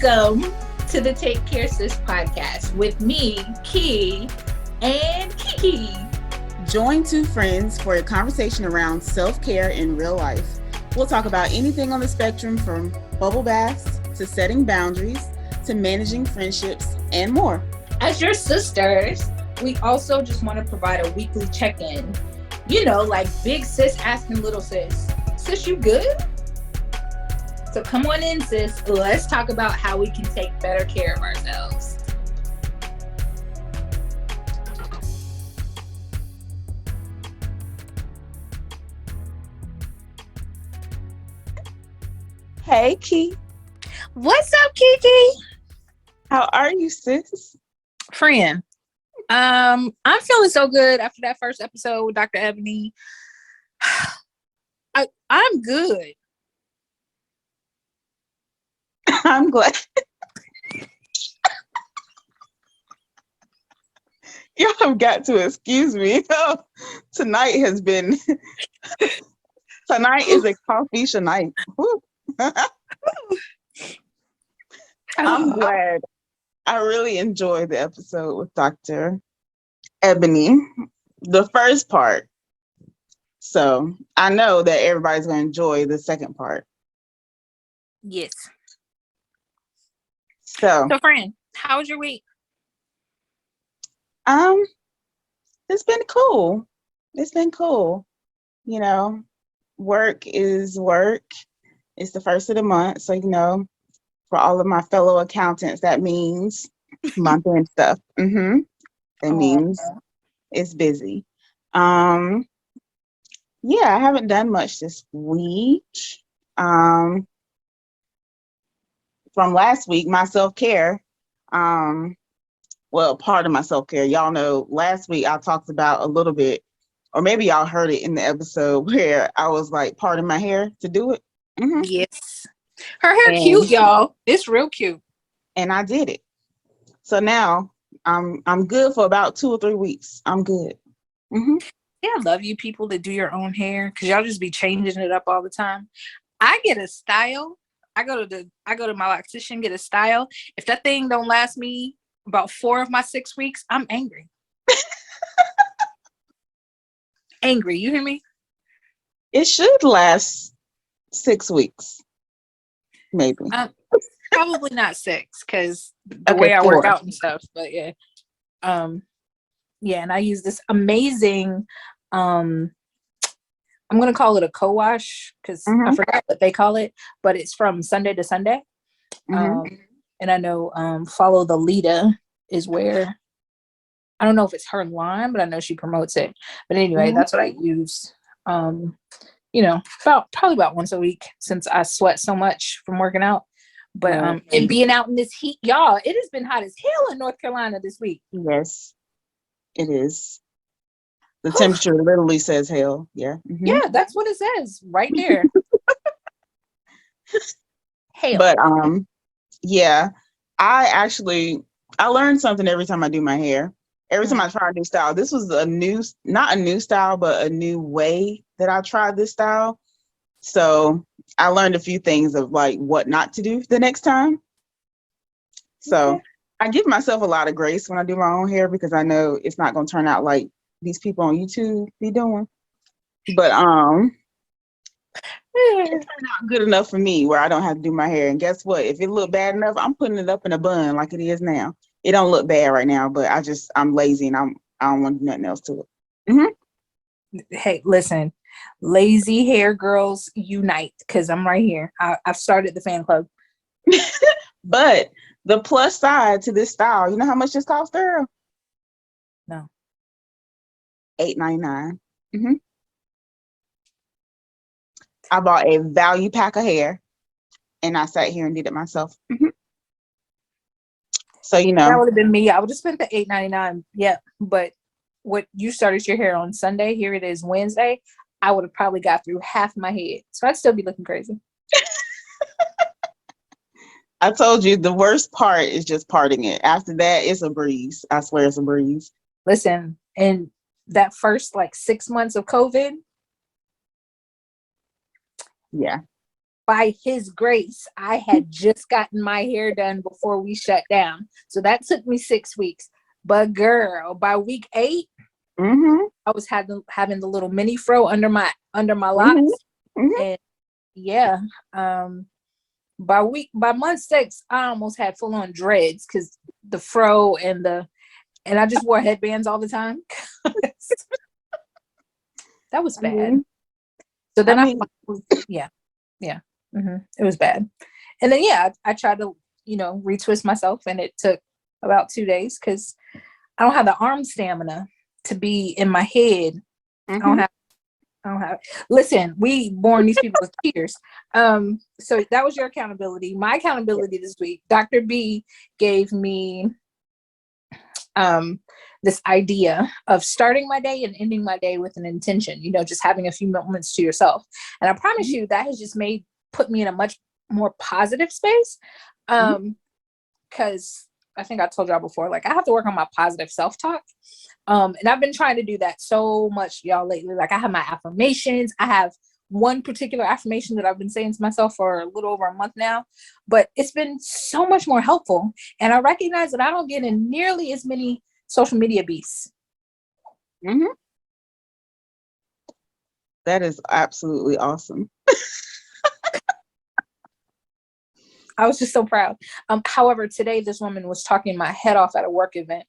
Welcome to the Take Care Sis podcast with me, Key, and KiKi. Join two friends for a conversation around self-care in real life. We'll talk about anything on the spectrum from bubble baths to setting boundaries to managing friendships and more. As your sisters, we also just want to provide a weekly check-in. You know, like big sis asking little sis, sis, you good? So come on in, sis. Let's talk about how we can take better care of ourselves. Hey, Key. What's up, KiKi? How are you, sis? Friend, I'm feeling so good after that first episode with Dr. Ebony. I'm good. I'm glad. Y'all have got to excuse me. Tonight is a coffee night. I'm glad. I really enjoyed the episode with Dr. Ebony, the first part. So I know that everybody's going to enjoy the second part. Yes. So friend, how was your week? It's been cool. You know, work is work. It's the first of the month, so for all of my fellow accountants, that means month-end stuff. That means it's busy. Yeah, I haven't done much this week. From last week, my self-care, part of my self-care. Y'all know last week I talked about a little bit, or maybe y'all heard it in the episode where I was like parting my hair to do it. Yes. Her hair cute, y'all. It's real cute. And I did it. So now I'm good for about 2 or 3 weeks. I'm good. Yeah, I love you people that do your own hair because y'all just be changing it up all the time. I get a style. I go to my loctician, get a style. If that thing don't last me about 4 of my 6 weeks, I'm angry. Angry, you hear me? It should last 6 weeks, maybe. Probably not 6 because the way I work out and stuff. But yeah, and I use this amazing. I'm gonna call it a co-wash because I forgot what they call it, but it's from Sunday to Sunday. And I know Follow the Lita is where, I don't know if it's her line, but I know she promotes it. But anyway, that's what I use. Probably about once a week since I sweat so much from working out. But and being out in this heat, y'all, it has been hot as hell in North Carolina this week. Yes, it is. The temperature literally says hell. Yeah. Yeah, that's what it says right there. Hell. But yeah, I learn something every time I do my hair. Every time I try a new style. This was not a new style, but a new way that I tried this style. So I learned a few things of like what not to do the next time. So I give myself a lot of grace when I do my own hair because I know it's not going to turn out like these people on YouTube be doing. But it turned out good enough for me where I don't have to do my hair. And guess what? If it look bad enough, I'm putting it up in a bun like it is now. It don't look bad right now, but I'm lazy and I don't want to do nothing else to it. Hey, listen, lazy hair girls unite because I'm right here. I've started the fan club. But the plus side to this style, you know how much this costs, girl? No. $8.99. I bought a value pack of hair and I sat here and did it myself. So that would have been me. I would have spent the $8.99. Yeah, but what you started your hair on Sunday, here it is Wednesday, I would have probably got through half my head, so I'd still be looking crazy. I told you the worst part is just parting it. After that, it's a breeze. I swear it's a breeze. Listen, and that first 6 months of COVID, yeah, by his grace, I had just gotten my hair done before we shut down. So that took me 6 weeks. But girl, by week 8, I was having the little mini fro under my locks. And yeah, by month 6, I almost had full on dreads because the fro and I just wore headbands all the time. That was bad. So then it was bad. And then I tried to retwist myself, and it took about 2 days because I don't have the arm stamina to be in my head. I don't have. Listen, we born these people as cheaters. So that was your accountability. My accountability this week, Dr. B gave me this idea of starting my day and ending my day with an intention, just having a few moments to yourself. And I promise you that has just put me in a much more positive space. Because I think I told y'all before, like, I have to work on my positive self-talk. And I've been trying to do that so much, y'all, lately. Like, I have my affirmations. I have one particular affirmation that I've been saying to myself for a little over a month now, but it's been so much more helpful. And I recognize that I don't get in nearly as many social media beasts. That is absolutely awesome. I was just so proud. However, today this woman was talking my head off at a work event,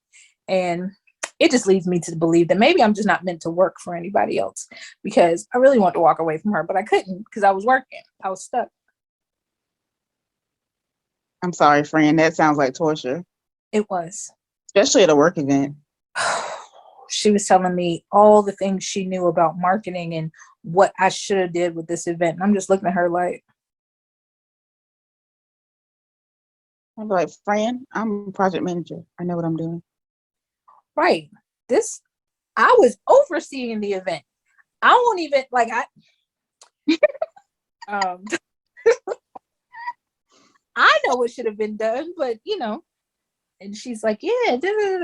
and it just leads me to believe that maybe I'm just not meant to work for anybody else, because I really want to walk away from her, but I couldn't because I was working. I was stuck. I'm sorry, friend. That sounds like torture. It was. Especially at a work event. She was telling me all the things she knew about marketing and what I should have did with this event. And I'm just looking at her like, I'm like, friend, I'm a project manager. I know what I'm doing. Right. I was overseeing the event. I won't even I know what should have been done, but and she's like, yeah,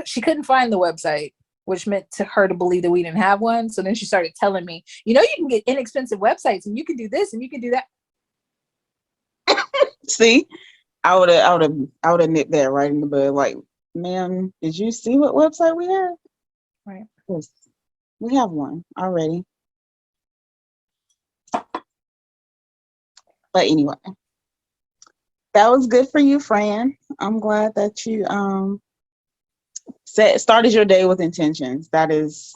she couldn't find the website, which meant to her to believe that we didn't have one. So then she started telling me, you can get inexpensive websites and you can do this and you can do that. See, I would have nipped that right in the bud. Like, ma'am, did you see what website we have? Right. Yes, we have one already. But anyway, that was good for you, Fran. I'm glad that you started your day with intentions. That's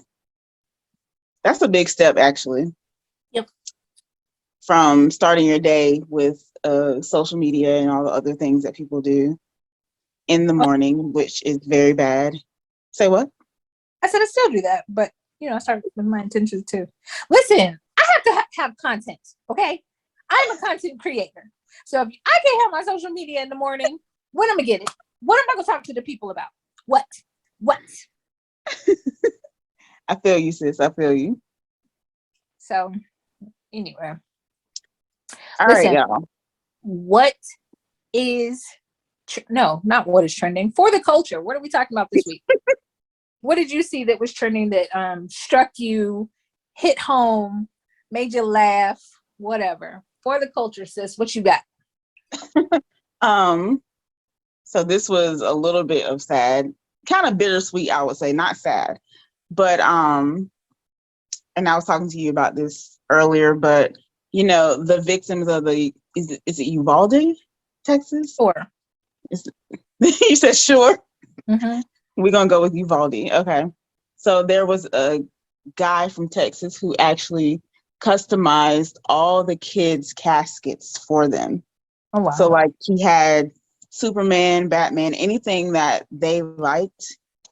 a big step, actually. Yep. From starting your day with social media and all the other things that people do in the morning, which is very bad. Say what? I said I still do that, but I started with my intentions too. Listen, I have to have content, okay? I'm a content creator. So if I can't have my social media in the morning, when am I gonna get it? What am I gonna talk to the people about? What? I feel you, sis. I feel you. So anyway. All right, y'all. What is not what is trending for the culture? What are we talking about this week? What did you see that was trending that struck you, hit home, made you laugh, whatever? For the culture, sis, what you got? So this was a little bit of sad, kind of bittersweet, I would say, not sad. But and I was talking to you about this earlier, but the victims of is it Uvalde, Texas? Sure. You said sure? Mm-hmm. We're going to go with Uvalde. Okay. So there was a guy from Texas who actually customized all the kids' caskets for them. Oh, wow. So like he had Superman, Batman, anything that they liked,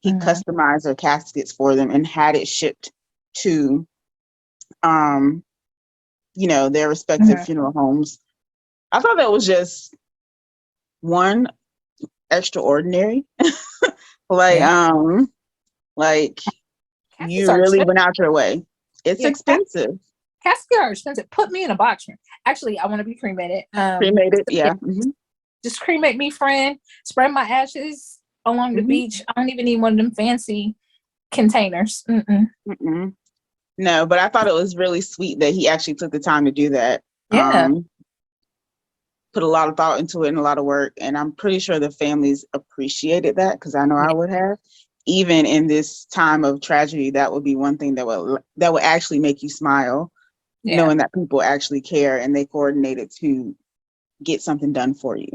he customized their caskets for them and had it shipped to their respective funeral homes. I thought that was just one extraordinary. You really went out your way. It's expensive. Caskets are expensive. Put me in a box. Actually, I want to be cremated. Cremated, yeah. Just cremate me, friend. Spread my ashes along the beach. I don't even need one of them fancy containers. No, but I thought it was really sweet that he actually took the time to do that. Yeah. put a lot of thought into it and a lot of work. And I'm pretty sure the families appreciated that, because I know I would have. Even in this time of tragedy, that would be one thing that would actually make you smile, knowing that people actually care and they coordinated to get something done for you.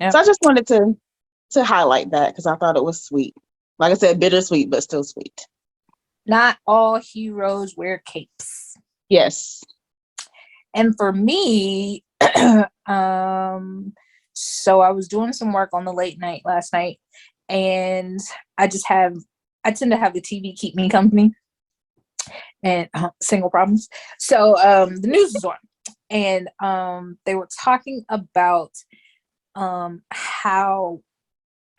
Yep. So I just wanted to highlight that because I thought it was sweet. Like I said, bittersweet, but still sweet. Not all heroes wear capes. Yes. And for me, so I was doing some work on the late night last night, and I tend to have the TV keep me company, and single problems. So the news was on, and they were talking about how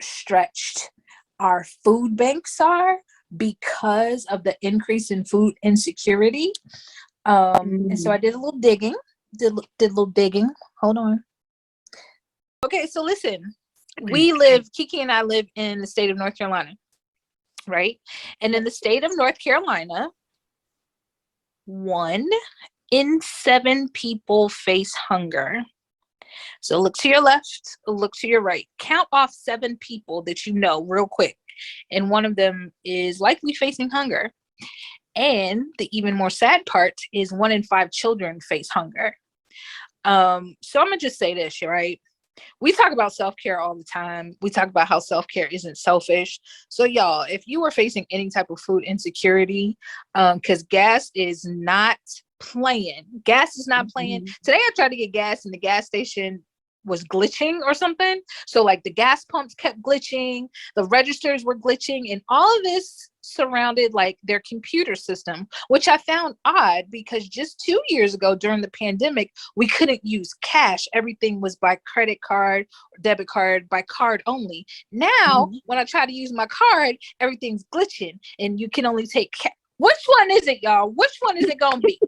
stretched our food banks are because of the increase in food insecurity. And so I did a little digging, did a little digging. Hold on. Okay, so listen, KiKi and I live in the state of North Carolina, right? And in the state of North Carolina, 1 in 7 people face hunger. So look to your left, look to your right, count off 7 people that you know real quick. And one of them is likely facing hunger. And the even more sad part is 1 in 5 children face hunger. So I'm gonna just say this, right? We talk about self-care all the time. We talk about how self-care isn't selfish. So y'all, if you are facing any type of food insecurity, because gas is not playing. Gas is not playing. Today I tried to get gas and the gas station was glitching or something. So like the gas pumps kept glitching, the registers were glitching, and all of this surrounded like their computer system, which I found odd because just 2 years ago during the pandemic, we couldn't use cash. Everything was by credit card or debit card, by card only. Now, when I try to use my card, everything's glitching and you can only take cash. Which one is it, y'all? Which one is it gonna be?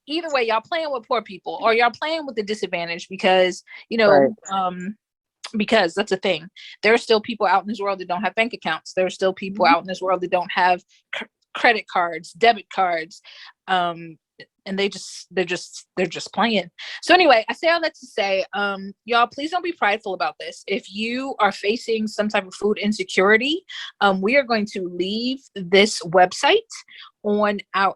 Either way, y'all playing with poor people or y'all playing with the disadvantaged because, you know, because that's a thing. There are still people out in this world that don't have bank accounts. There are still people out in this world that don't have credit cards, debit cards. And they're just playing. So anyway, I say all that to say, y'all, please don't be prideful about this. If you are facing some type of food insecurity, we are going to leave this website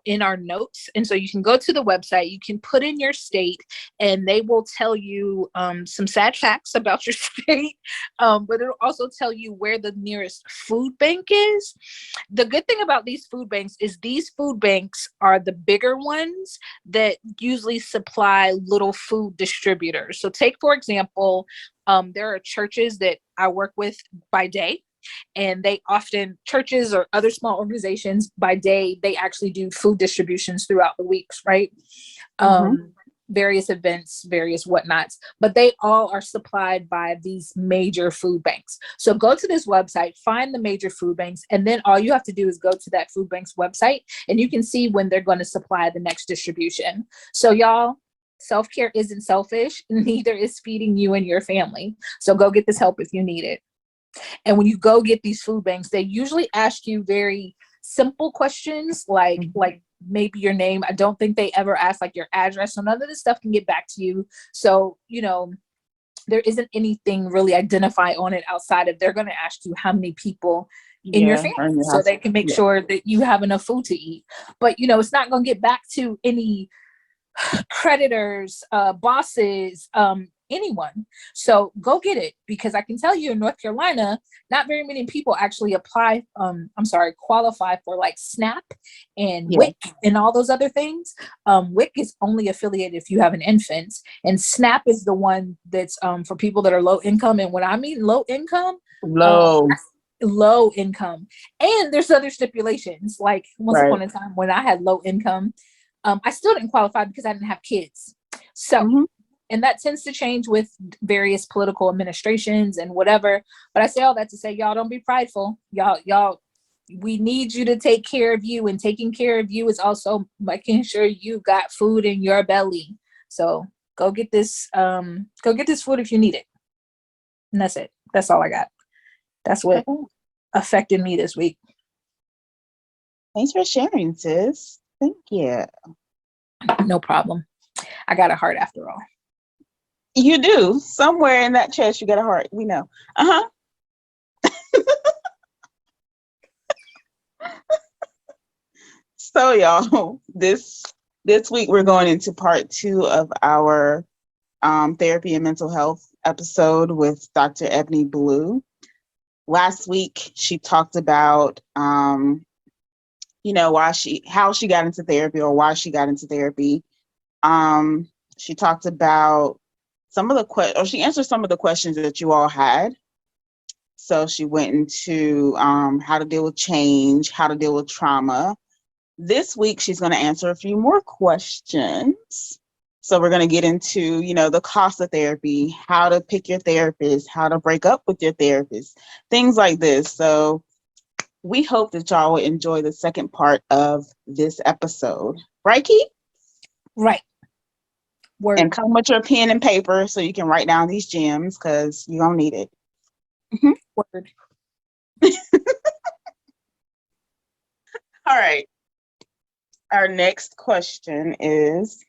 in our notes, and so you can go to the website, you can put in your state, and they will tell you some sad facts about your state, but it'll also tell you where the nearest food bank is. The good thing about these food banks is these food banks are the bigger ones that usually supply little food distributors. So take, for example, there are churches that I work with by day, and churches or other small organizations by day, they actually do food distributions throughout the weeks, right? Various events, various whatnots, but they all are supplied by these major food banks. So go to this website, find the major food banks, and then all you have to do is go to that food bank's website and you can see when they're going to supply the next distribution. So y'all, self-care isn't selfish, neither is feeding you and your family. So go get this help if you need it. And when you go get these food banks, they usually ask you very simple questions like maybe your name. I don't think they ever ask like your address. So none of this stuff can get back to you. So, you know, there isn't anything really identify on it outside of they're going to ask you how many people in your family so they can make sure that you have enough food to eat. But, you know, it's not going to get back to any creditors, bosses, anyone. So go get it, because I can tell you in North Carolina, not very many people actually qualify for like SNAP and WIC and all those other things. WIC is only affiliated if you have an infant, and SNAP is the one that's for people that are low income. And when I mean low income, low income. And there's other stipulations. Like once upon a time when I had low income, I still didn't qualify because I didn't have kids. So, and that tends to change with various political administrations and whatever. But I say all that to say, y'all don't be prideful. Y'all, we need you to take care of you, and taking care of you is also making sure you got food in your belly. So go get this food if you need it. And that's it. That's all I got. That's what affected me this week. Thanks for sharing, sis. Thank you. No problem. I got a heart after all. You do. Somewhere in that chest, you got a heart. We know. Uh-huh. So, y'all, this week we're going into part 2 of our therapy and mental health episode with Dr. Ebony Blue. Last week, she talked about, how she got into therapy or why she got into therapy. She talked about she answered some of the questions that you all had. So she went into how to deal with change, how to deal with trauma. This week, she's going to answer a few more questions. So we're going to get into, the cost of therapy, how to pick your therapist, how to break up with your therapist, things like this. So we hope that y'all will enjoy the second part of this episode. Right, Key? Right. Word. And come with your pen and paper so you can write down these gems because you're going to need it. Mm-hmm. Word. All right. Our next question is,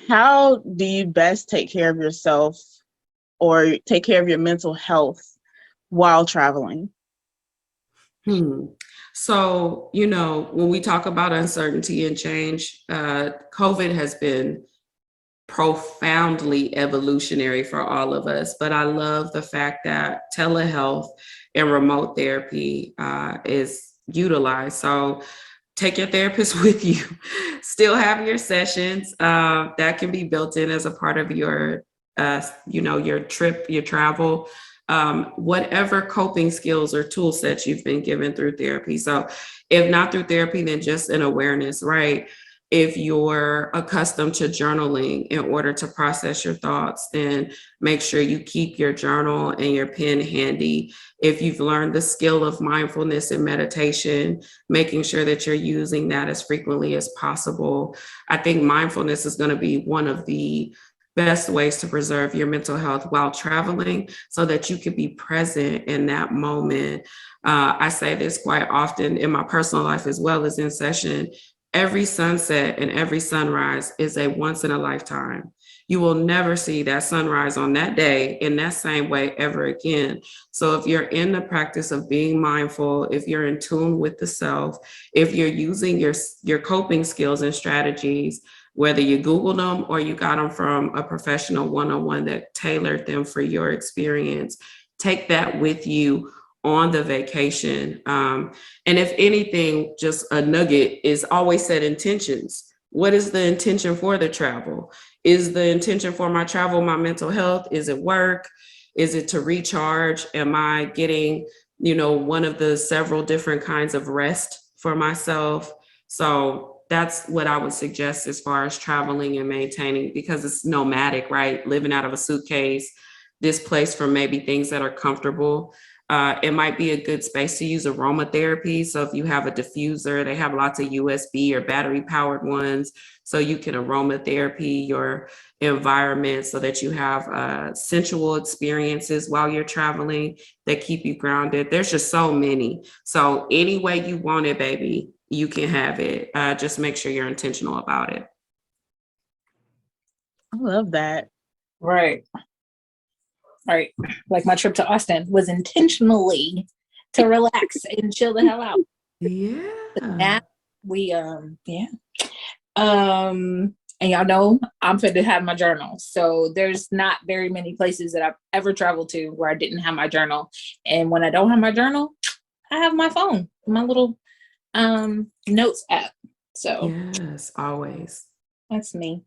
how do you best take care of yourself or take care of your mental health while traveling? So, when we talk about uncertainty and change, COVID has been profoundly evolutionary for all of us. But I love the fact that telehealth and remote therapy is utilized. So take your therapist with you. Still have your sessions that can be built in as a part of your, your trip, your travel. Whatever coping skills or tool sets you've been given through therapy. So if not through therapy, then just an awareness, right? If you're accustomed to journaling in order to process your thoughts, then make sure you keep your journal and your pen handy. If you've learned the skill of mindfulness and meditation, making sure that you're using that as frequently as possible. I think mindfulness is going to be one of the best ways to preserve your mental health while traveling so that you can be present in that moment. I say this quite often in my personal life as well as in session. Every sunset and every sunrise is a once in a lifetime. You will never see that sunrise on that day in that same way ever again. So if you're in the practice of being mindful, if you're in tune with the self, if you're using your coping skills and strategies, whether you Googled them or you got them from a professional one-on-one that tailored them for your experience, take that with you on the vacation. And if anything, just a nugget is always set intentions. What is the intention for the travel? Is the intention for my travel my mental health? Is it work? Is it to recharge? Am I getting, one of the several different kinds of rest for myself? So that's what I would suggest as far as traveling and maintaining, because it's nomadic, right? Living out of a suitcase, displaced from maybe things that are comfortable. It might be a good space to use aromatherapy. So if you have a diffuser, they have lots of USB or battery powered ones. So you can aromatherapy your environment so that you have sensual experiences while you're traveling that keep you grounded. There's just so many. So any way you want it, baby, you can have it. Just make sure you're intentional about it. I love that. Right. Like my trip to Austin was intentionally to relax and chill the hell out. Yeah. But now we and y'all know I'm fit to have my journal. So there's not very many places that I've ever traveled to where I didn't have my journal. And when I don't have my journal, I have my phone, my little notes app. So yes, always. That's me.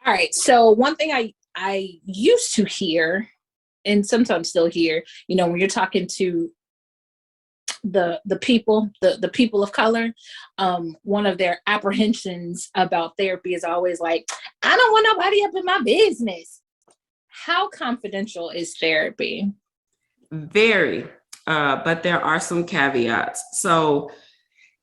All right. So one thing I used to hear, and sometimes still hear, when you're talking to the people, the people of color, one of their apprehensions about therapy is always like, I don't want nobody up in my business. How confidential is therapy? Very, but there are some caveats. So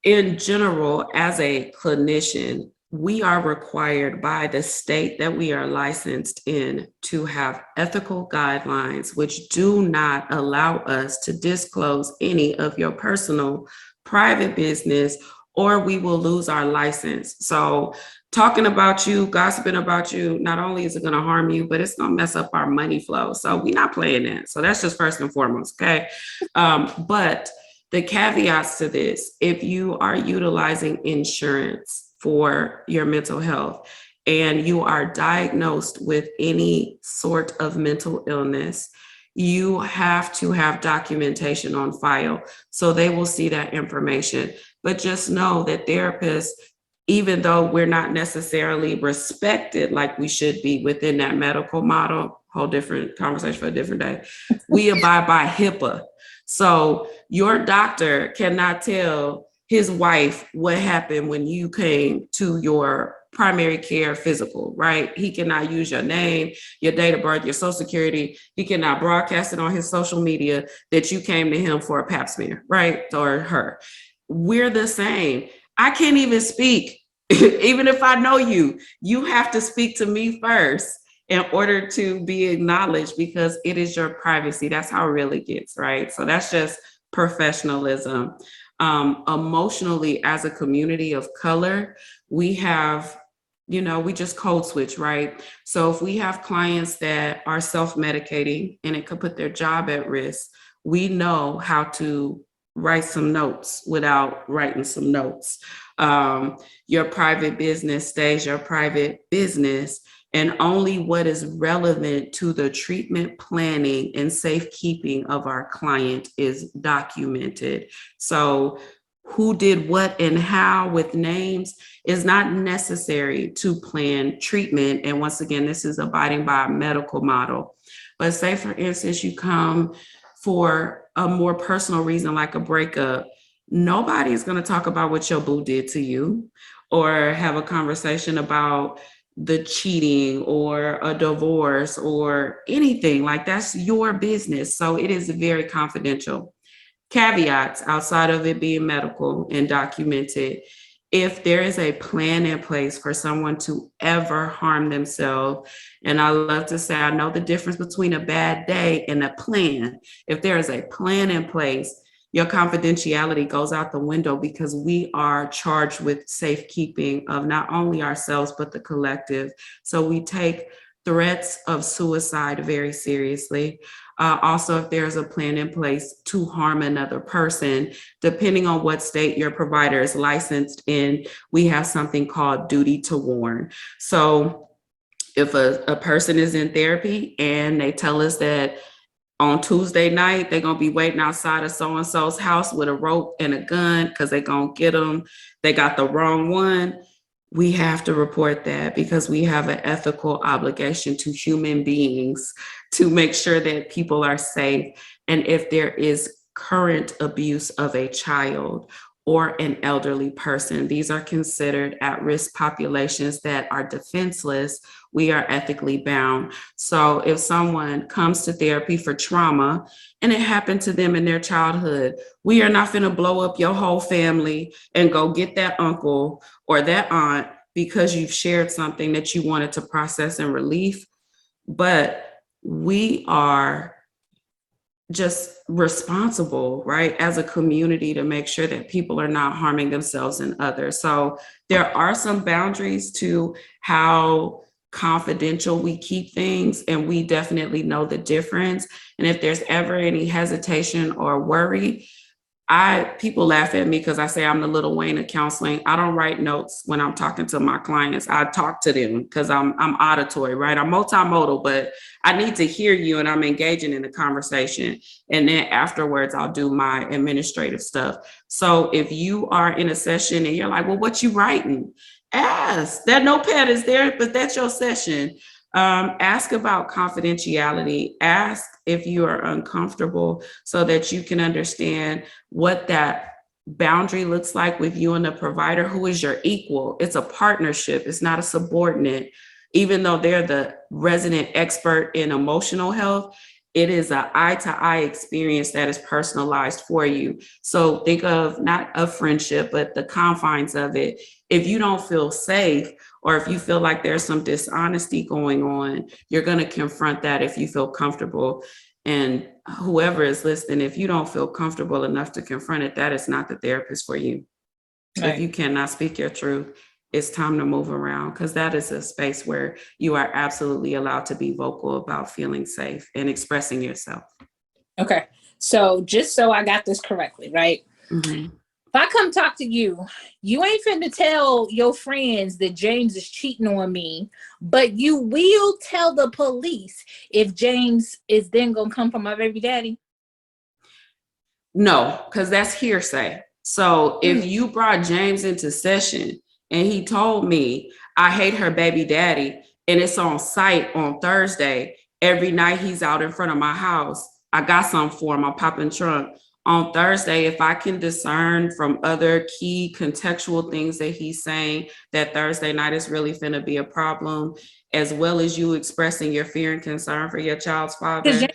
in general, as a clinician, we are required by the state that we are licensed in to have ethical guidelines, which do not allow us to disclose any of your personal private business, or we will lose our license. So talking about you, gossiping about you, not only is it going to harm you, but it's going to mess up our money flow. So we're not playing that. So that's just first and foremost. Okay. But the caveats to this, if you are utilizing insurance for your mental health and you are diagnosed with any sort of mental illness, you have to have documentation on file. So they will see that information. But just know that therapists, even though we're not necessarily respected like we should be within that medical model, whole different conversation for a different day, we abide by HIPAA. So your doctor cannot tell his wife what happened when you came to your primary care physical, right? He cannot use your name, your date of birth, your social security. He cannot broadcast it on his social media that you came to him for a pap smear, right? Or her. We're the same. I can't even speak. Even if I know you, you have to speak to me first in order to be acknowledged, because it is your privacy. That's how it really gets, right? So that's just professionalism. Emotionally, as a community of color, we have, we just code switch, right? So if we have clients that are self-medicating and it could put their job at risk, we know how to write some notes without writing some notes. Your private business stays your private business, and only what is relevant to the treatment planning and safekeeping of our client is documented. So who did what and how with names is not necessary to plan treatment. And once again, this is abiding by a medical model. But say, for instance, you come for a more personal reason, like a breakup, nobody is going to talk about what your boo did to you or have a conversation about the cheating or a divorce or anything. Like, that's your business. So it is very confidential. Caveats outside of it being medical and documented: if there is a plan in place for someone to ever harm themselves, and I love to say, I know the difference between a bad day and a plan. If there is a plan in place, your confidentiality goes out the window, because we are charged with safekeeping of not only ourselves, but the collective. So we take threats of suicide very seriously. Also, if there's a plan in place to harm another person, depending on what state your provider is licensed in, we have something called duty to warn. So if a person is in therapy and they tell us that on Tuesday night, they're going to be waiting outside of so-and-so's house with a rope and a gun because they're going to get them, they got the wrong one, we have to report that, because we have an ethical obligation to human beings to make sure that people are safe. And if there is current abuse of a child or an elderly person, these are considered at-risk populations that are defenseless. We are ethically bound. So if someone comes to therapy for trauma and it happened to them in their childhood, we are not going to blow up your whole family and go get that uncle or that aunt because you've shared something that you wanted to process and relief. But we are just responsible, right, as a community to make sure that people are not harming themselves and others. So there are some boundaries to how confidential we keep things, and we definitely know the difference. And if there's ever any hesitation or worry, people laugh at me because I say I'm the Little Wayne of counseling. I don't write notes when I'm talking to my clients. I talk to them because I'm auditory, right? I'm multimodal, but I need to hear you and I'm engaging in the conversation. And then afterwards, I'll do my administrative stuff. So if you are in a session and you're like, well, what you writing? Ask. That notepad is there, but that's your session. Ask about confidentiality. Ask if you are uncomfortable so that you can understand what that boundary looks like with you and the provider who is your equal. It's a partnership. It's not a subordinate. Even though they're the resident expert in emotional health, it is an eye-to-eye experience that is personalized for you. So think of not a friendship, but the confines of it. If you don't feel safe, or if you feel like there's some dishonesty going on, you're going to confront that if you feel comfortable. And whoever is listening, if you don't feel comfortable enough to confront it, that is not the therapist for you. Right. If you cannot speak your truth, it's time to move around, because that is a space where you are absolutely allowed to be vocal about feeling safe and expressing yourself. Okay. So just so I got this correctly, right? Mm-hmm. If I come talk to you, you ain't finna tell your friends that James is cheating on me, but you will tell the police if James is then gonna come for my baby daddy? No, because that's hearsay. So if you brought James into session and he told me, I hate her baby daddy, and it's on site on Thursday, every night he's out in front of my house, I got something for him, I'll pop in trunk. On Thursday, if I can discern from other key contextual things that he's saying that Thursday night is really finna be a problem, as well as you expressing your fear and concern for your child's father,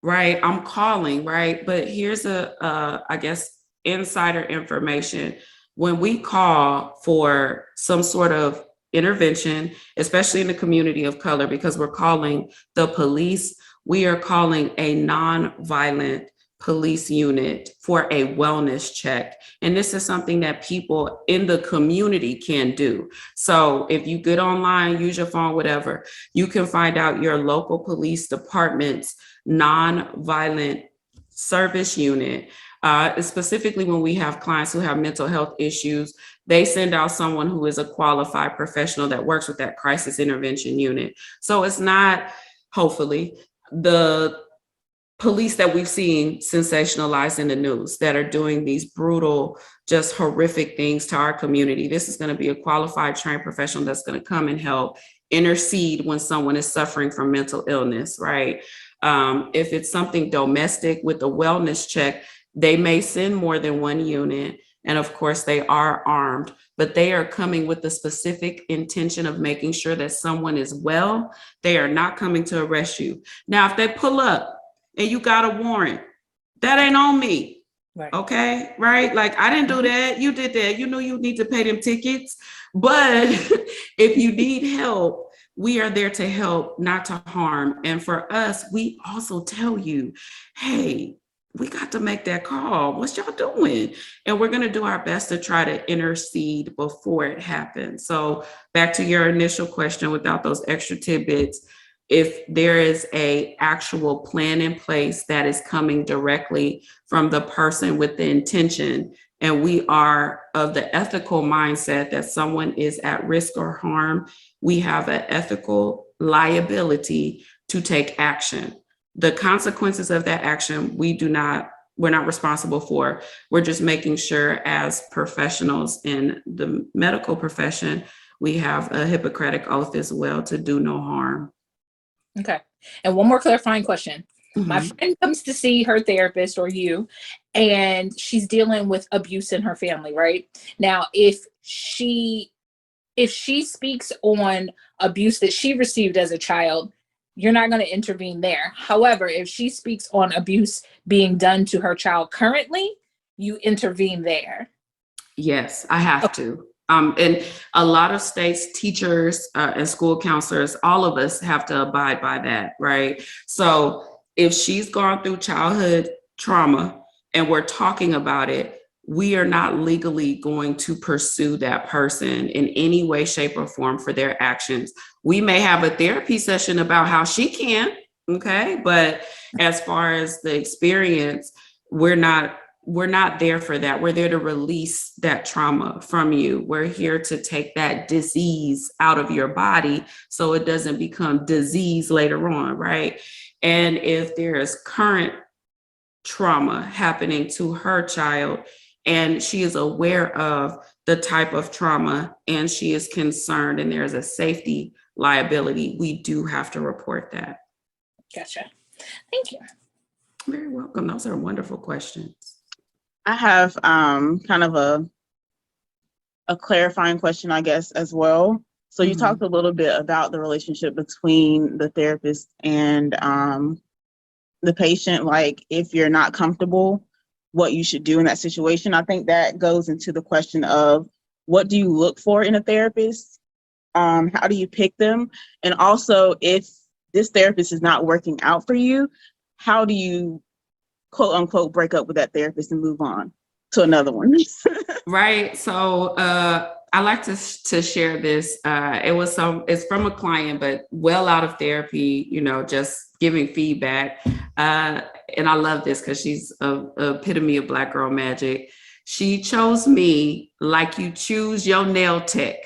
right? I'm calling, right? But here's I guess, insider information. When we call for some sort of intervention, especially in the community of color, because we're calling the police, we are calling a non-violent police unit for a wellness check. And this is something that people in the community can do. So if you get online, use your phone, whatever, you can find out your local police department's non-violent service unit. Specifically when we have clients who have mental health issues, they send out someone who is a qualified professional that works with that crisis intervention unit. So it's not, hopefully, the police that we've seen sensationalized in the news that are doing these brutal, just horrific things to our community. This is going to be a qualified, trained professional that's going to come and help intercede when someone is suffering from mental illness, right? If it's something domestic with a wellness check, they may send more than one unit. And of course, they are armed, but they are coming with the specific intention of making sure that someone is well. They are not coming to arrest you. Now, if they pull up and you got a warrant, that ain't on me. Right. Okay, right? Like, I didn't do that. You did that. You know, you need to pay them tickets. But if you need help, we are there to help, not to harm. And for us, we also tell you, hey, we got to make that call. What's y'all doing? And we're going to do our best to try to intercede before it happens. So back to your initial question, without those extra tidbits, if there is a actual plan in place that is coming directly from the person with the intention, and we are of the ethical mindset that someone is at risk or harm, we have an ethical liability to take action. The consequences of that action, we're not responsible for. We're just making sure, as professionals in the medical profession, we have a Hippocratic oath as well to do no harm. Okay. And one more clarifying question. Mm-hmm. My friend comes to see her therapist or you, and she's dealing with abuse in her family, right? Now, if she speaks on abuse that she received as a child, you're not going to intervene there. However, if she speaks on abuse being done to her child currently, you intervene there. Yes, I have to. And a lot of states, teachers and school counselors, all of us have to abide by that, right? So if she's gone through childhood trauma and we're talking about it, we are not legally going to pursue that person in any way, shape, or form for their actions. We may have a therapy session about how she can, okay? But as far as the experience, we're not there for that. We're there to release that trauma from you. We're here to take that disease out of your body so it doesn't become disease later on, right? And if there is current trauma happening to her child and she is aware of the type of trauma and she is concerned and there's a safety liability, we do have to report that. Gotcha. Thank you. Very welcome. Those are wonderful questions. I have kind of a clarifying question, I guess, as well. So you talked a little bit about the relationship between the therapist and the patient, like if you're not comfortable, what you should do in that situation. I think that goes into the question of what do you look for in a therapist? How do you pick them? And also, if this therapist is not working out for you, how do you, quote unquote, break up with that therapist and move on to another one? Right. So I like to share this. It's from a client, but well out of therapy, you know, just giving feedback. And I love this because she's a epitome of Black girl magic. She chose me like you choose your nail tech.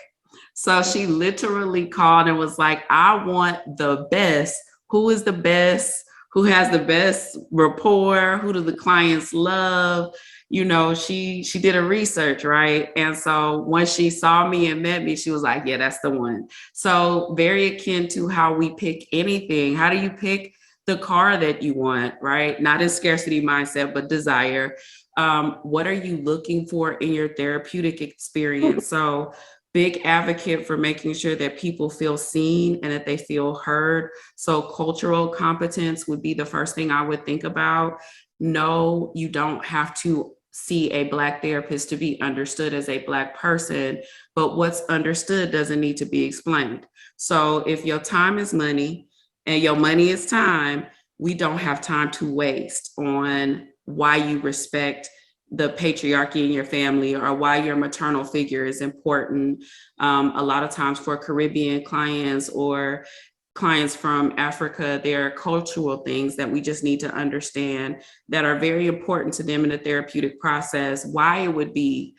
So she literally called and was like, I want the best. Who is the best? Who has the best rapport? Who do the clients love? You know, she did a research, right? And so once she saw me and met me, she was like, yeah, that's the one. So very akin to how we pick anything. How do you pick the car that you want, right? Not in scarcity mindset, but desire. What are you looking for in your therapeutic experience? So big advocate for making sure that people feel seen and that they feel heard. So cultural competence would be the first thing I would think about. No, you don't have to see a Black therapist to be understood as a Black person, but what's understood doesn't need to be explained. So if your time is money and your money is time, we don't have time to waste on why you respect the patriarchy in your family or why your maternal figure is important. A lot of times for Caribbean clients or clients from Africa, there are cultural things that we just need to understand that are very important to them in the therapeutic process, why it would be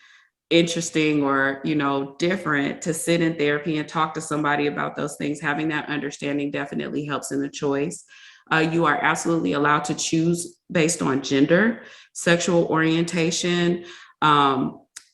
interesting or, you know, different to sit in therapy and talk to somebody about those things. Having that understanding definitely helps in the choice. You are absolutely allowed to choose based on gender, sexual orientation,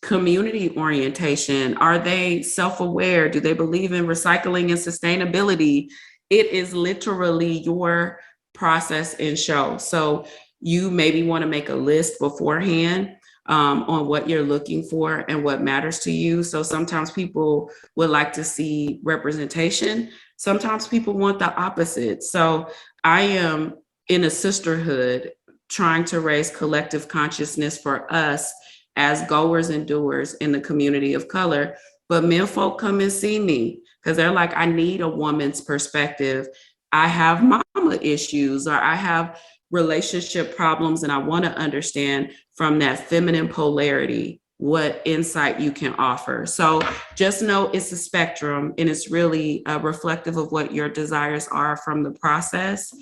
community orientation. Are they self-aware? Do they believe in recycling and sustainability? It is literally your process and show. So you maybe want to make a list beforehand on what you're looking for and what matters to you. So sometimes people would like to see representation. Sometimes people want the opposite. So I am in a sisterhood trying to raise collective consciousness for us as goers and doers in the community of color. But men folk come and see me because they're like, I need a woman's perspective. I have mama issues or I have relationship problems and I want to understand from that feminine polarity what insight you can offer. So just know it's a spectrum and it's really reflective of what your desires are from the process.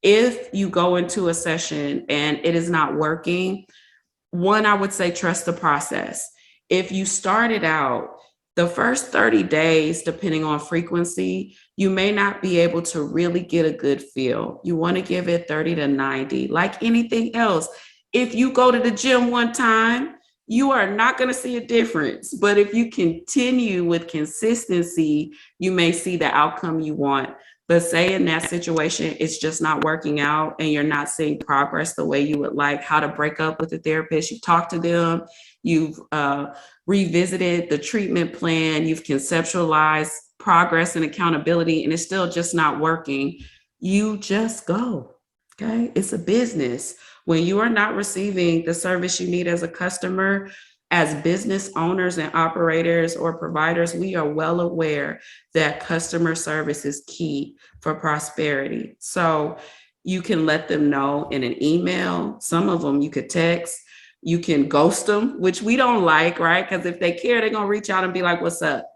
If you go into a session and it is not working, one, I would say trust the process. If you started out the first 30 days, depending on frequency, you may not be able to really get a good feel. You want to give it 30 to 90. Like anything else, if you go to the gym one time, you are not going to see a difference. But if you continue with consistency, you may see the outcome you want. But say in that situation, it's just not working out and you're not seeing progress the way you would like, how to break up with the therapist. You talk to them, you've revisited the treatment plan, you've conceptualized progress and accountability, and it's still just not working. You just go, okay? It's a business. When you are not receiving the service you need as a customer, as business owners and operators or providers, we are well aware that customer service is key for prosperity. So you can let them know in an email. Some of them you could text. You can ghost them, which we don't like, right? Because if they care, they're going to reach out and be like, what's up?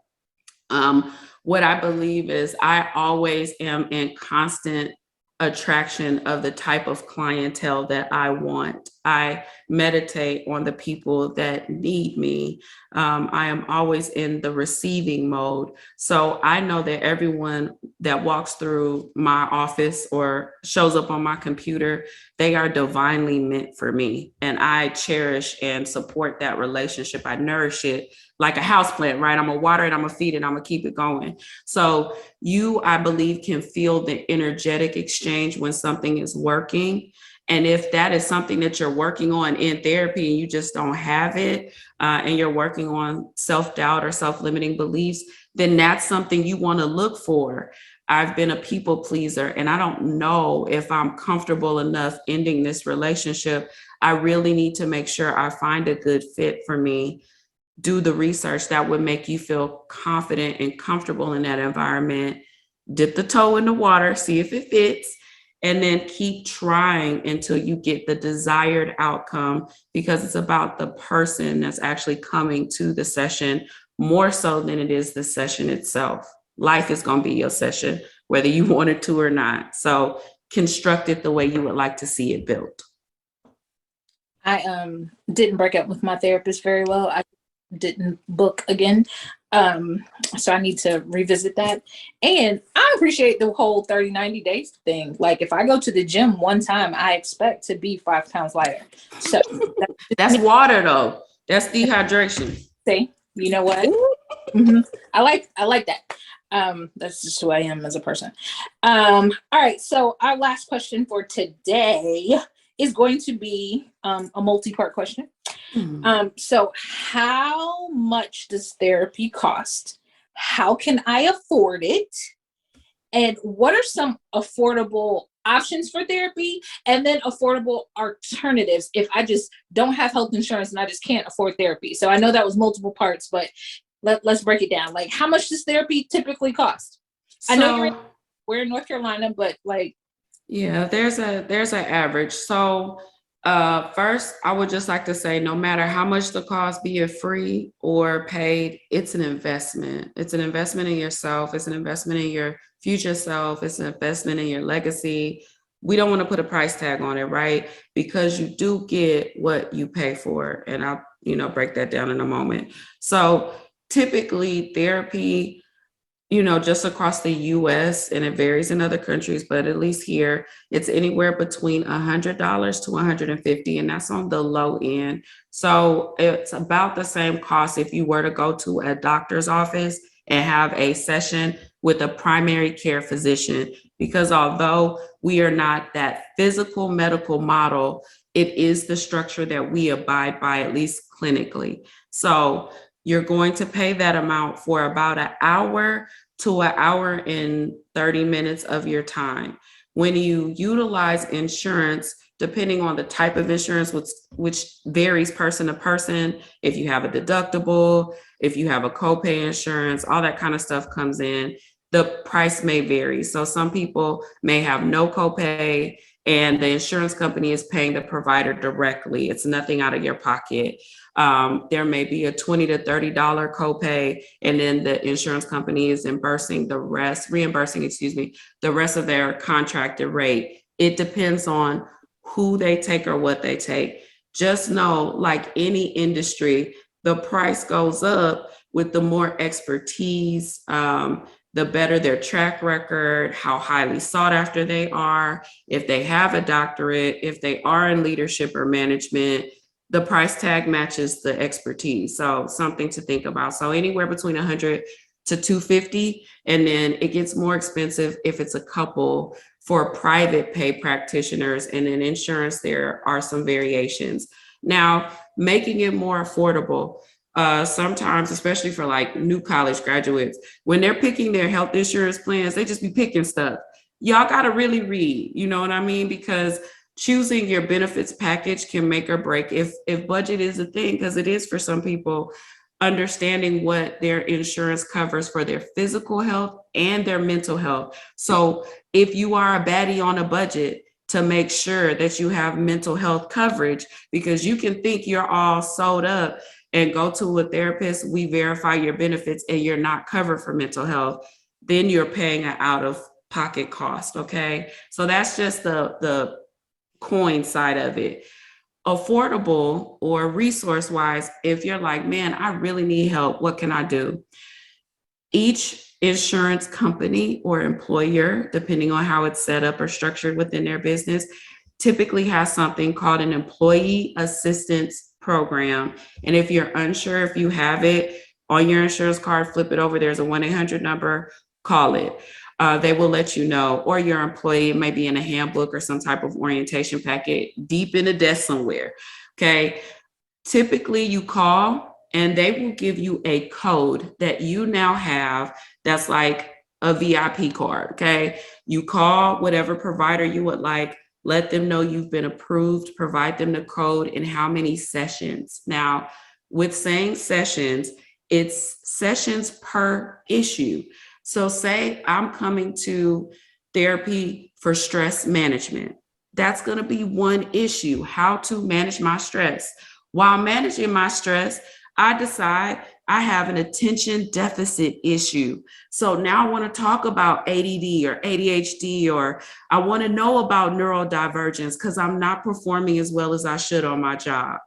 What I believe is I always am in constant attraction of the type of clientele that I want. I meditate on the people that need me. I am always in the receiving mode. So I know that everyone that walks through my office or shows up on my computer, they are divinely meant for me. And I cherish and support that relationship. I nourish it like a houseplant, right? I'm gonna water it, I'm gonna feed it, I'm gonna keep it going. So you, I believe, can feel the energetic exchange when something is working. And if that is something that you're working on in therapy and you just don't have it, and you're working on self-doubt or self-limiting beliefs, then that's something you want to look for. I've been a people pleaser and I don't know if I'm comfortable enough ending this relationship. I really need to make sure I find a good fit for me. Do the research that would make you feel confident and comfortable in that environment. Dip the toe in the water, see if it fits, and then keep trying until you get the desired outcome, because it's about the person that's actually coming to the session more so than it is the session itself. Life is going to be your session, whether you want it to or not. So construct it the way you would like to see it built. I didn't break up with my therapist very well. I didn't book again. So I need to revisit that. And I appreciate the whole 30-90 days thing. Like if I go to the gym one time, I expect to be 5 pounds lighter. So that's water though. That's dehydration. See, you know what? Mm-hmm. I like that. That's just who I am as a person. All right. So our last question for today is going to be a multi-part question. So how much does therapy cost? How can I afford it? And what are some affordable options for therapy? And then affordable alternatives if I just don't have health insurance and I just can't afford therapy. So I know that was multiple parts, but let's break it down. Like, how much does therapy typically cost? I know we're in North Carolina, but like, yeah, there's an average. So first, I would just like to say, no matter how much the cost, be it free or paid, it's an investment. It's an investment in yourself. It's an investment in your future self. It's an investment in your legacy. We don't want to put a price tag on it, right? Because you do get what you pay for. And I'll, break that down in a moment. So typically therapy, just across the US, and it varies in other countries, but at least here, it's anywhere between $100 to $150, and that's on the low end. So it's about the same cost if you were to go to a doctor's office and have a session with a primary care physician, because although we are not that physical medical model, it is the structure that we abide by, at least clinically. So you're going to pay that amount for about an hour to an hour and 30 minutes of your time. When you utilize insurance, depending on the type of insurance, which varies person to person, if you have a deductible, if you have a copay insurance, all that kind of stuff comes in, the price may vary. So some people may have no copay and the insurance company is paying the provider directly. It's nothing out of your pocket. There may be a $20 to $30 copay, and then the insurance company is reimbursing the rest of their contracted rate. It depends on who they take or what they take. Just know, like any industry, the price goes up with the more expertise, the better their track record, how highly sought after they are, if they have a doctorate, if they are in leadership or management, the price tag matches the expertise. So something to think about. So anywhere between 100 to 250, and then it gets more expensive if it's a couple for private pay practitioners, and then insurance, there are some variations. Now, making it more affordable. Sometimes, especially for like new college graduates, when they're picking their health insurance plans, they just be picking stuff. Y'all got to really read, you know what I mean? Because choosing your benefits package can make or break if budget is a thing, because it is for some people, understanding what their insurance covers for their physical health and their mental health. So if you are a baddie on a budget, to make sure that you have mental health coverage, because you can think you're all sewed up and go to a therapist, we verify your benefits and you're not covered for mental health, then you're paying an out-of-pocket cost, okay? So that's just the coin side of it. Affordable or resource-wise, if you're like, man, I really need help, what can I do? Each insurance company or employer, depending on how it's set up or structured within their business, typically has something called an employee assistance program. And if you're unsure if you have it on your insurance card, flip it over. There's a 1-800 number, call it. They will let you know, or your employee may be in a handbook or some type of orientation packet deep in the desk somewhere. Okay. Typically you call and they will give you a code that you now have that's like a VIP card. Okay. You call whatever provider you would like, let them know you've been approved, provide them the code and how many sessions. Now, with saying sessions, it's sessions per issue. So say I'm coming to therapy for stress management. That's going to be one issue, how to manage my stress. While managing my stress, I decide I have an attention deficit issue. So now I want to talk about ADD or ADHD, or I want to know about neurodivergence because I'm not performing as well as I should on my job.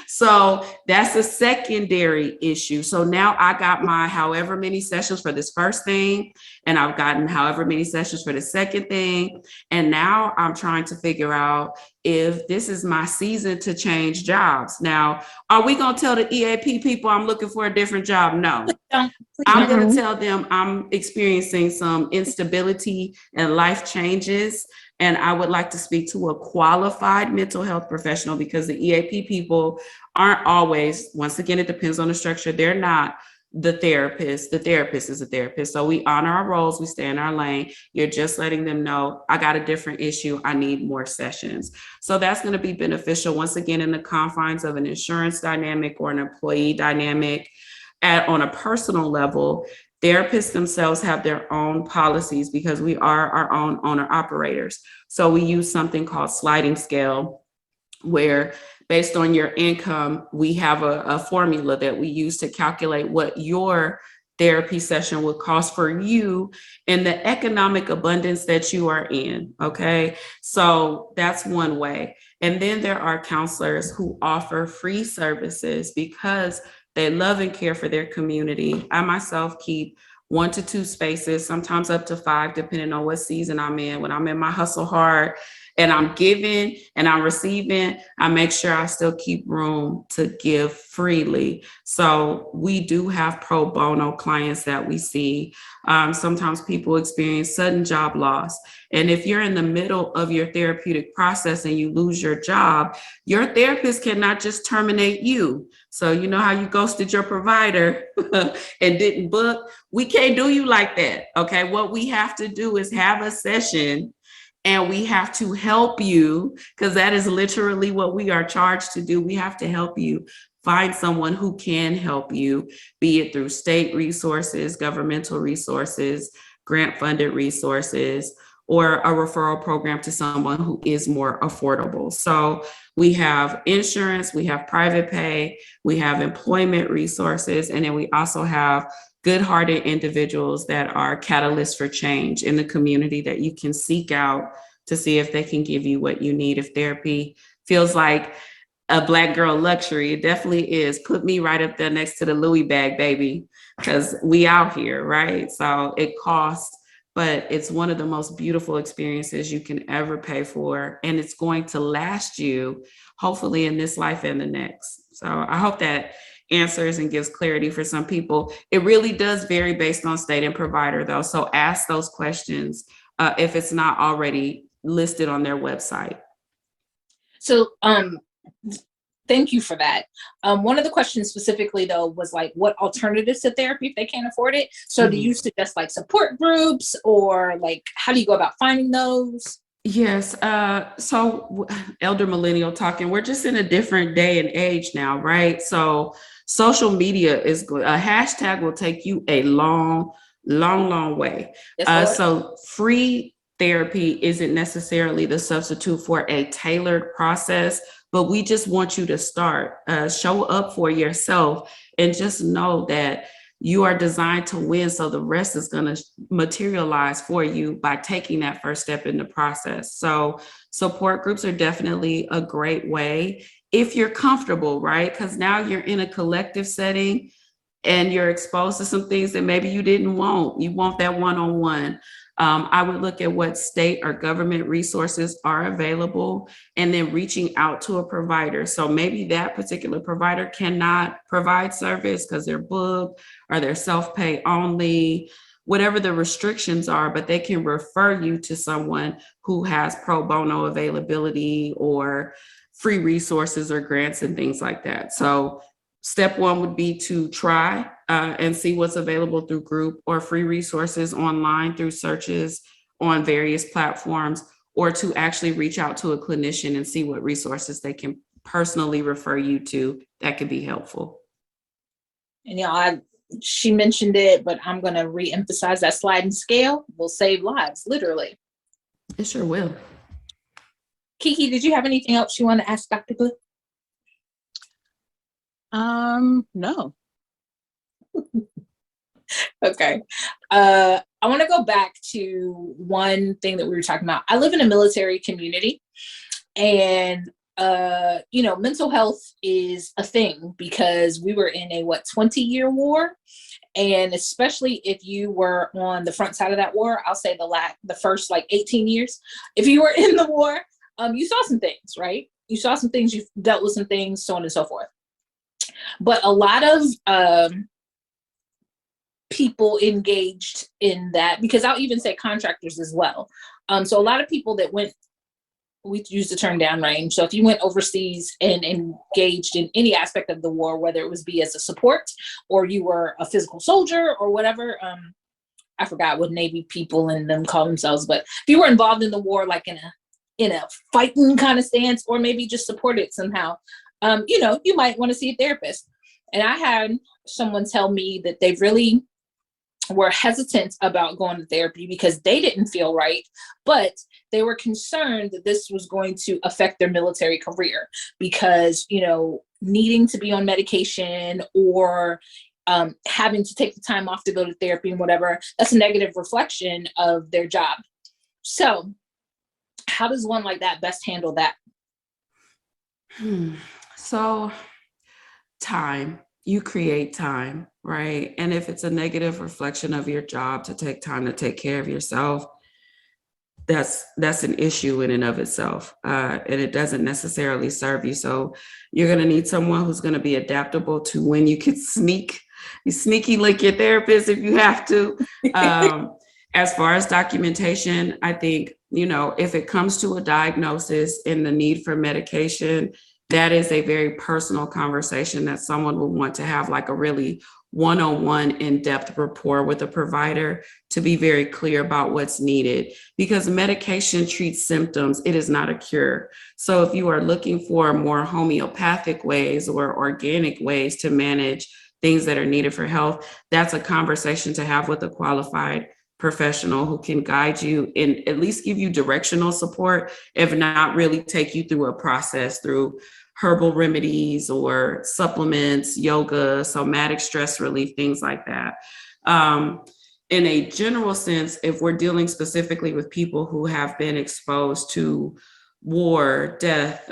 So that's a secondary issue. So now I got my however many sessions for this first thing, and I've gotten however many sessions for the second thing. And now I'm trying to figure out if this is my season to change jobs. Now, are we going to tell the EAP people I'm looking for a different job? No. I'm going to tell them I'm experiencing some instability and life changes, and I would like to speak to a qualified mental health professional, because the EAP people aren't always, once again, it depends on the structure. They're not the therapist. The therapist is a therapist. So we honor our roles, we stay in our lane. You're just letting them know, I got a different issue, I need more sessions. So that's going to be beneficial, once again, in the confines of an insurance dynamic or an employee dynamic. On a personal level, therapists themselves have their own policies because we are our own owner operators. So we use something called sliding scale, where based on your income, we have a formula that we use to calculate what your therapy session would cost for you in the economic abundance that you are in. Okay. So that's one way. And then there are counselors who offer free services because they love and care for their community. I myself keep 1 to 2 spaces, sometimes up to 5, depending on what season I'm in. When I'm in my hustle hard and I'm giving and I'm receiving, I make sure I still keep room to give freely. So we do have pro bono clients that we see. Sometimes people experience sudden job loss. And if you're in the middle of your therapeutic process and you lose your job, your therapist cannot just terminate you. So you know how you ghosted your provider and didn't book? We can't do you like that. Okay. What we have to do is have a session, and we have to help you, because that is literally what we are charged to do. We have to help you find someone who can help you, be it through state resources, governmental resources, grant funded resources, or a referral program to someone who is more affordable. So we have insurance, we have private pay, we have employment resources, and then we also have good-hearted individuals that are catalysts for change in the community that you can seek out to see if they can give you what you need. If therapy feels like a Black girl luxury, it definitely is. Put me right up there next to the Louis bag, baby, because we out here, right? So it costs, but it's one of the most beautiful experiences you can ever pay for. And it's going to last you, hopefully, in this life and the next. So I hope that answers and gives clarity for some people. It really does vary based on state and provider, though. So ask those questions if it's not already listed on their website. So thank you for that. One of the questions specifically, though, was like, what alternatives to therapy if they can't afford it? So do you suggest like support groups, or like how do you go about finding those? Yes. So elder millennial talking, we're just in a different day and age now, right? So social media is good. A hashtag will take you a long, long, long way. So free therapy isn't necessarily the substitute for a tailored process, but we just want you to start, show up for yourself, and just know that you are designed to win. So the rest is going to materialize for you by taking that first step in the process. So support groups are definitely a great way if you're comfortable, right? Because now you're in a collective setting and you're exposed to some things that maybe you didn't want. You want that one-on-one. I would look at what state or government resources are available and then reaching out to a provider. So maybe that particular provider cannot provide service because they're booked or they're self-pay only, whatever the restrictions are, but they can refer you to someone who has pro bono availability or free resources or grants and things like that. So step one would be to try and see what's available through group or free resources online through searches on various platforms, or to actually reach out to a clinician and see what resources they can personally refer you to that could be helpful. And she mentioned it, but I'm going to re-emphasize that sliding scale will save lives, literally. It sure will. KiKi, did you have anything else you want to ask Dr. Blue? No. Okay. I want to go back to one thing that we were talking about. I live in a military community, and mental health is a thing because we were in a 20-year war. And especially if you were on the front side of that war, I'll say the first 18 years, if you were in the war, you saw some things, right? You saw some things, you dealt with some things, so on and so forth. But a lot of people engaged in that, because I'll even say contractors as well. So a lot of people that went, we use the term downrange. So if you went overseas and engaged in any aspect of the war, whether it was be as a support or you were a physical soldier or whatever, I forgot what Navy people and them call themselves, but if you were involved in the war, in a fighting kind of stance, or maybe just supported somehow, you might want to see a therapist. And I had someone tell me that they really were hesitant about going to therapy because they didn't feel right, but they were concerned that this was going to affect their military career because, needing to be on medication or having to take the time off to go to therapy and whatever, that's a negative reflection of their job. So how does one like that best handle that? So time. You create time, right? And if it's a negative reflection of your job to take time to take care of yourself, that's an issue in and of itself. And it doesn't necessarily serve you. So you're going to need someone who's going to be adaptable to when you can sneaky like your therapist if you have to. As far as documentation, I think, if it comes to a diagnosis and the need for medication, that is a very personal conversation that someone will want to have, like a really one-on-one in-depth rapport with a provider to be very clear about what's needed, because medication treats symptoms. It is not a cure. So if you are looking for more homeopathic ways or organic ways to manage things that are needed for health, that's a conversation to have with a qualified professional who can guide you and at least give you directional support, if not really take you through a process through herbal remedies or supplements, yoga, somatic stress relief, things like that. In a general sense, if we're dealing specifically with people who have been exposed to war, death,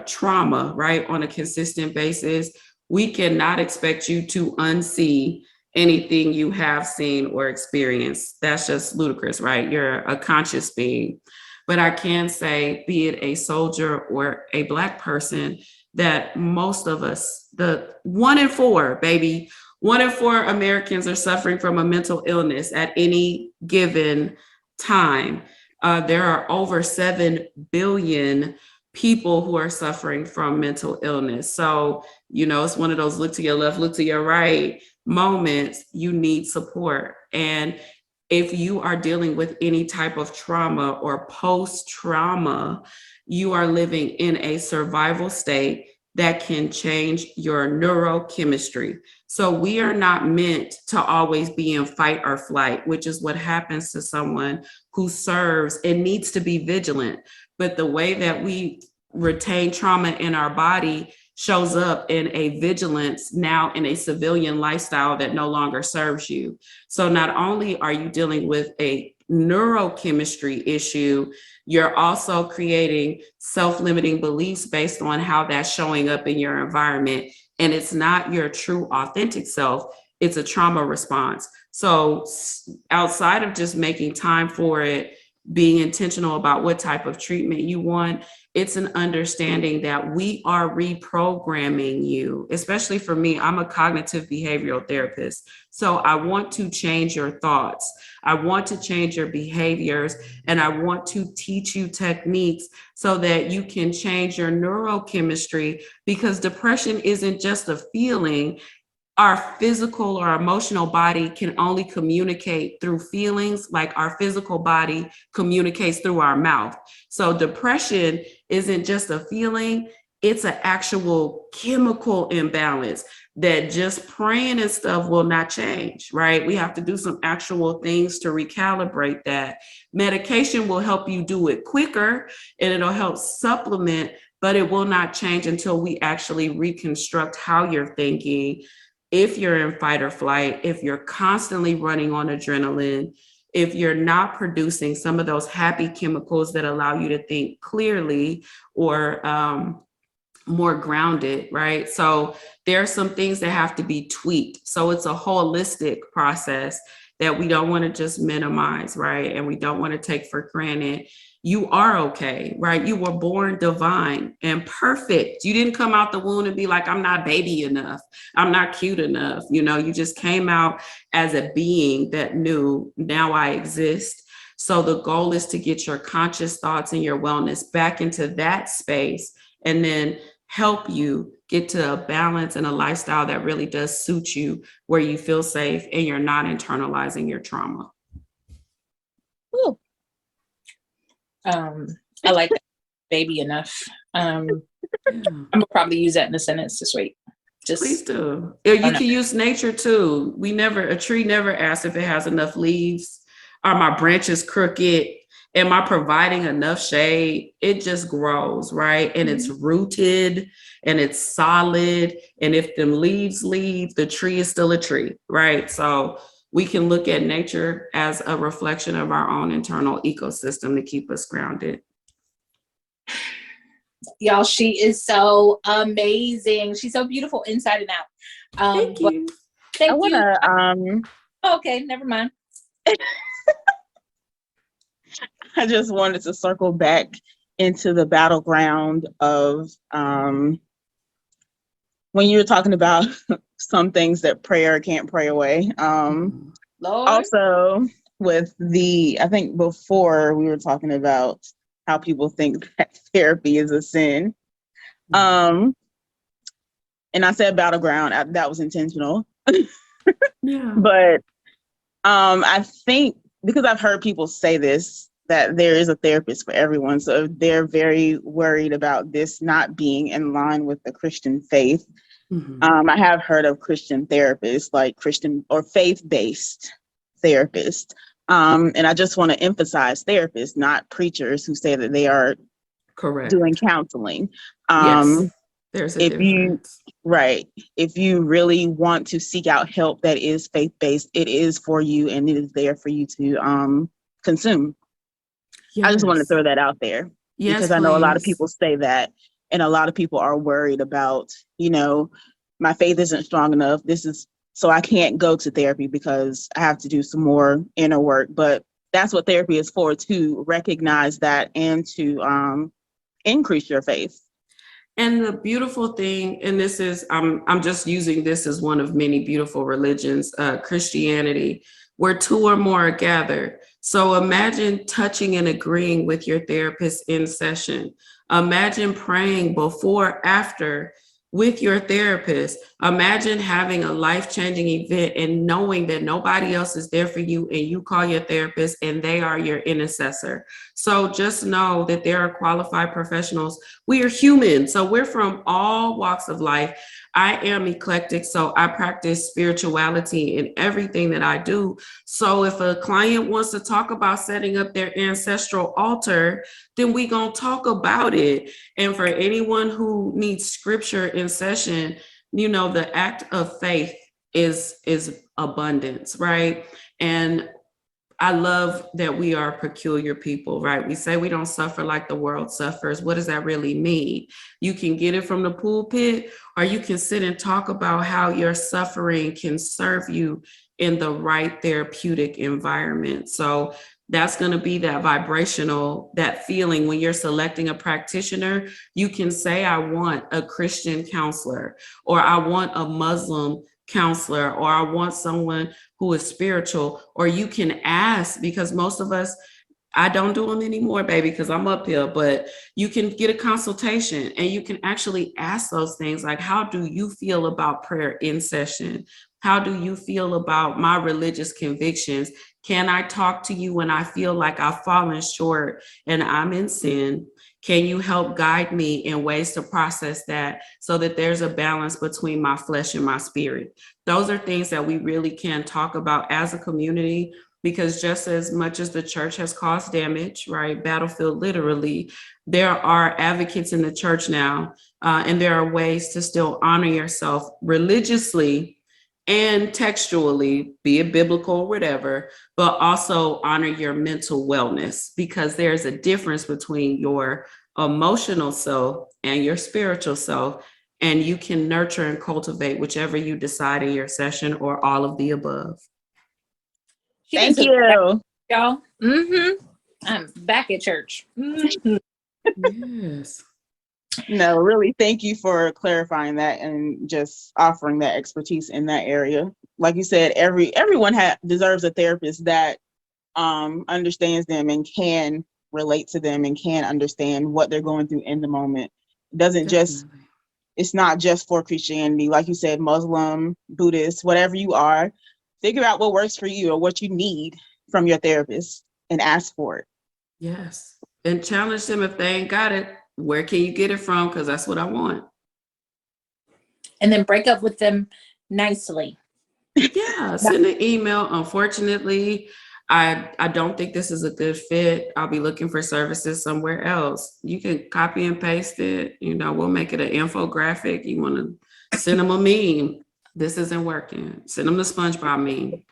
trauma, right, on a consistent basis, we cannot expect you to unsee anything you have seen or experienced. That's just ludicrous, right? You're a conscious being. But I can say, be it a soldier or a Black person, that most of us, the 1 in 4, baby, 1 in 4 Americans are suffering from a mental illness at any given time. There are over 7 billion people who are suffering from mental illness. So, it's one of those look to your left, look to your right moments. You need support. And if you are dealing with any type of trauma or post-trauma, you are living in a survival state that can change your neurochemistry. So we are not meant to always be in fight or flight, which is what happens to someone who serves and needs to be vigilant. But the way that we retain trauma in our body shows up in a vigilance now in a civilian lifestyle that no longer serves you. So not only are you dealing with a neurochemistry issue, you're also creating self-limiting beliefs based on how that's showing up in your environment. And it's not your true authentic self, it's a trauma response. So outside of just making time for it, being intentional about what type of treatment you want, it's an understanding that we are reprogramming you. Especially for me, I'm a cognitive behavioral therapist. So I want to change your thoughts. I want to change your behaviors, and I want to teach you techniques so that you can change your neurochemistry, because depression isn't just a feeling. Our physical or emotional body can only communicate through feelings, like our physical body communicates through our mouth. So depression isn't just a feeling, it's an actual chemical imbalance that just praying and stuff will not change, right? We have to do some actual things to recalibrate that. Medication will help you do it quicker and it'll help supplement, but it will not change until we actually reconstruct how you're thinking if you're in fight or flight, if you're constantly running on adrenaline, if you're not producing some of those happy chemicals that allow you to think clearly or more grounded, right? So there are some things that have to be tweaked. So it's a holistic process that we don't want to just minimize, right? And we don't want to take for granted. You are okay, right? You were born divine and perfect. You didn't come out the womb and be like, I'm not baby enough. I'm not cute enough. You know, you just came out as a being that knew, now I exist. So the goal is to get your conscious thoughts and your wellness back into that space, and then help you get to a balance and a lifestyle that really does suit you, where you feel safe and you're not internalizing your trauma. Ooh. I like that. Baby enough. I'm gonna probably use that in a sentence this week. Just please do. You can use nature too. A tree never asks if it has enough leaves. Are my branches crooked? Am I providing enough shade? It just grows, right? And it's rooted and it's solid. And if them leaves leave, the tree is still a tree, right? So we can look at nature as a reflection of our own internal ecosystem to keep us grounded. Y'all, she is so amazing. She's so beautiful inside and out. Thank you. Thank you. Okay, never mind. I just wanted to circle back into the battleground of when you were talking about some things that prayer can't pray away. Lord. Also, with I think before we were talking about how people think that therapy is a sin. And I said battleground, that was intentional. Yeah. But I think, because I've heard people say this, that there is a therapist for everyone. So they're very worried about this not being in line with the Christian faith. I have heard of Christian therapists, like Christian or faith-based therapists. And I just want to emphasize therapists, not preachers who say that they are correct doing counseling. Yes, there's a difference. If you really want to seek out help that is faith-based, it is for you and it is there for you to consume. Yes. I just want to throw that out there, because I know a lot of people say that, and a lot of people are worried about, my faith isn't strong enough. So I can't go to therapy because I have to do some more inner work. But that's what therapy is for, to recognize that and to increase your faith. And the beautiful thing, and this is, I'm just using this as one of many beautiful religions, Christianity, where two or more are gathered. So imagine touching and agreeing with your therapist in session. Imagine praying before, after with your therapist. Imagine having a life-changing event and knowing that nobody else is there for you, and you call your therapist and they are your intercessor. So just know that there are qualified professionals. We are human, so we're from all walks of life. I am eclectic, so I practice spirituality in everything that I do. So if a client wants to talk about setting up their ancestral altar, then we gonna talk about it. And for anyone who needs scripture in session, the act of faith is abundance, right? And I love that we are peculiar people, right? We say we don't suffer like the world suffers. What does that really mean? You can get it from the pulpit, or you can sit and talk about how your suffering can serve you in the right therapeutic environment. So that's going to be that vibrational, that feeling when you're selecting a practitioner. You can say, I want a Christian counselor, or I want a Muslim counselor, or I want someone who is spiritual. Or you can ask, because most of us, I don't do them anymore, baby, because I'm up here, but you can get a consultation and you can actually ask those things like, how do you feel about prayer in session? How do you feel about my religious convictions? Can I talk to you when I feel like I've fallen short and I'm in sin? Can you help guide me in ways to process that so that there's a balance between my flesh and my spirit? Those are things that we really can talk about as a community, because just as much as the church has caused damage, right, battlefield literally, there are advocates in the church now, and there are ways to still honor yourself religiously and textually, be it biblical or whatever, but also honor your mental wellness, because there's a difference between your emotional self and your spiritual self. And you can nurture and cultivate whichever you decide in your session, or all of the above. She Thank needs to you. y'all. I'm back at church. Yes. No, really, thank you for clarifying that and just offering that expertise in that area. Like you said, everyone deserves a therapist that understands them and can relate to them and can understand what they're going through in the moment. It doesn't just, it's not just for Christianity. Like you said, Muslim, Buddhist, whatever you are, figure out what works for you or what you need from your therapist and ask for it. Yes. And challenge them if they ain't got it. Where can you get it from? Because that's what I want. And then break up with them nicely. Yeah, send an email. Unfortunately, I don't think this is a good fit. I'll be looking for services somewhere else. You can copy and paste it. You know, we'll make it an infographic. You want to send them a meme. This isn't working. Send them the SpongeBob meme.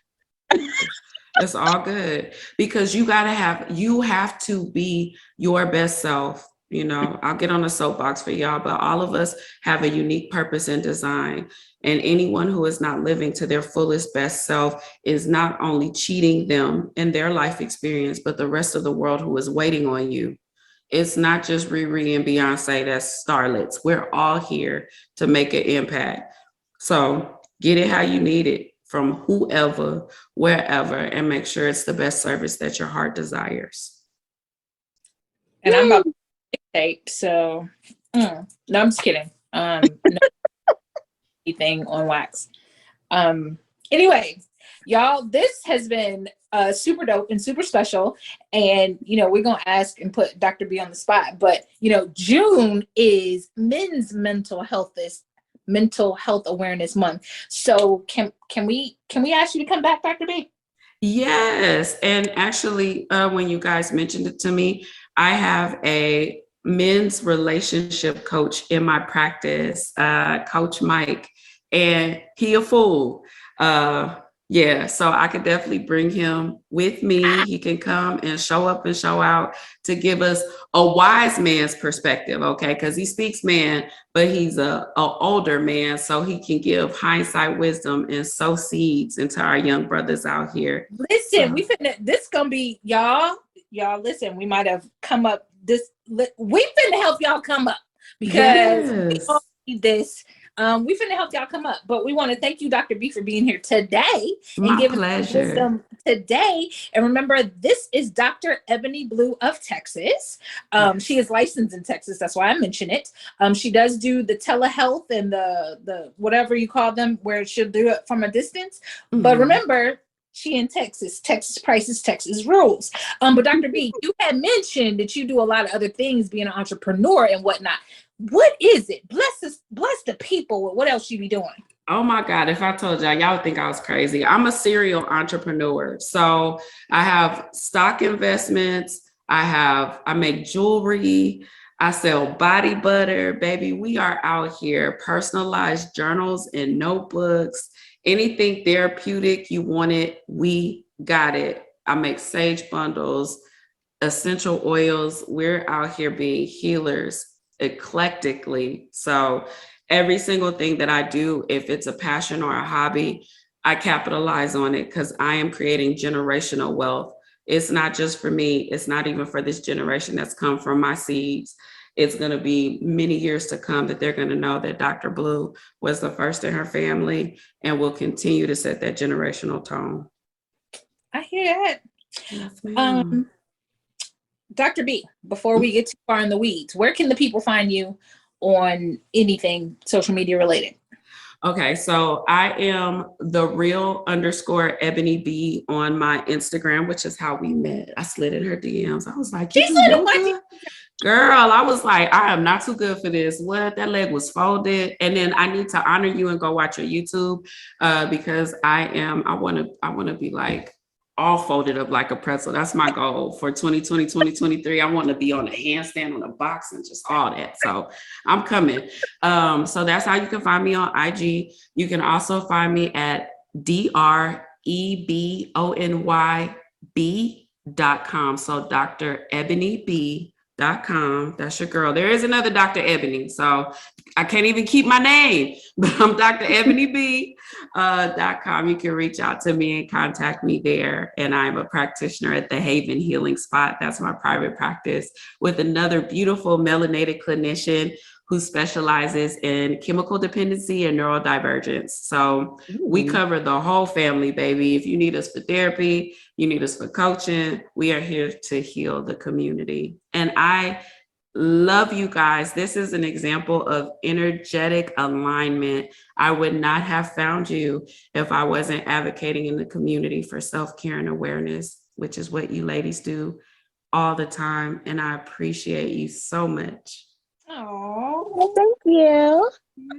It's all good, because you have to be your best self. You know, I'll get on a soapbox for y'all, but all of us have a unique purpose and design. And anyone who is not living to their fullest best self is not only cheating them in their life experience, but the rest of the world who is waiting on you. It's not just Riri and Beyonce that's starlets. We're all here to make an impact. So get it how you need it from whoever, wherever, and make sure it's the best service that your heart desires. And I'm about to tape, so no, I'm just kidding. No anything on wax. Anyway, y'all, this has been super dope and super special. And we're gonna ask and put Dr. B on the spot, but June is Men's Mental Health Awareness Month. So can we ask you to come back, Dr. B? Yes. And actually, when you guys mentioned it to me, I have a men's relationship coach in my practice, Coach Mike, and he a fool. Yeah, so I could definitely bring him with me. He can come and show up and show out to give us a wise man's perspective, okay? Because he speaks man, but he's a older man, so he can give hindsight wisdom and sow seeds into our young brothers out here. Listen, this gonna be y'all. Listen, we might have come up. We finna help y'all come up, because we all need this. We finna help y'all come up, but we want to thank you, Dr. B, for being here today and giving us wisdom today. And remember, this is Dr. Ebony Blue of Texas. She is licensed in Texas. That's why I mention it. She does do the telehealth and the whatever you call them, where she'll do it from a distance. Mm-hmm. But remember, she in Texas. Texas prices, Texas rules. But Dr. B, you had mentioned that you do a lot of other things, being an entrepreneur and whatnot. What is it? Bless the people. What else you be doing? Oh my God, if I told y'all would think I was crazy. I'm a serial entrepreneur. So I have stock investments. I make jewelry. I sell body butter, baby. We are out here. Personalized journals and notebooks. Anything therapeutic you wanted, we got it. I make sage bundles, essential oils. We're out here being healers eclectically. So every single thing that I do, if it's a passion or a hobby, I capitalize on it, because I am creating generational wealth. It's not just for me. It's not even for this generation that's come from my seeds. It's going to be many years to come that they're going to know that Dr. Blue was the first in her family and will continue to set that generational tone. I hear that. Yes, Dr. B, before we get too far in the weeds, where can the people find you on anything social media related? Okay, so I am the real _ Ebony B on my Instagram, which is how we met. I slid in her DMs. I was like, you do yoga? Girl, I was like, I am not too good for this. What? That leg was folded. And then I need to honor you and go watch your YouTube, because I want to be like all folded up like a pretzel. That's my goal for 2020, 2023. I want to be on a handstand on a box and just all that. So I'm coming. So that's how you can find me on IG. You can also find me at DrEbonyB.com. So Dr. Ebony B.com. That's your girl. There is another Dr. Ebony. So I can't even keep my name, but I'm Dr. Ebony B.com. You can reach out to me and contact me there. And I'm a practitioner at the Haven Healing Spot. That's my private practice with another beautiful melanated clinician who specializes in chemical dependency and neurodivergence. So we cover the whole family, baby. If you need us for therapy, you need us for coaching, we are here to heal the community. And I love you guys. This is an example of energetic alignment. I would not have found you if I wasn't advocating in the community for self-care and awareness, which is what you ladies do all the time. And I appreciate you so much. Oh, thank you.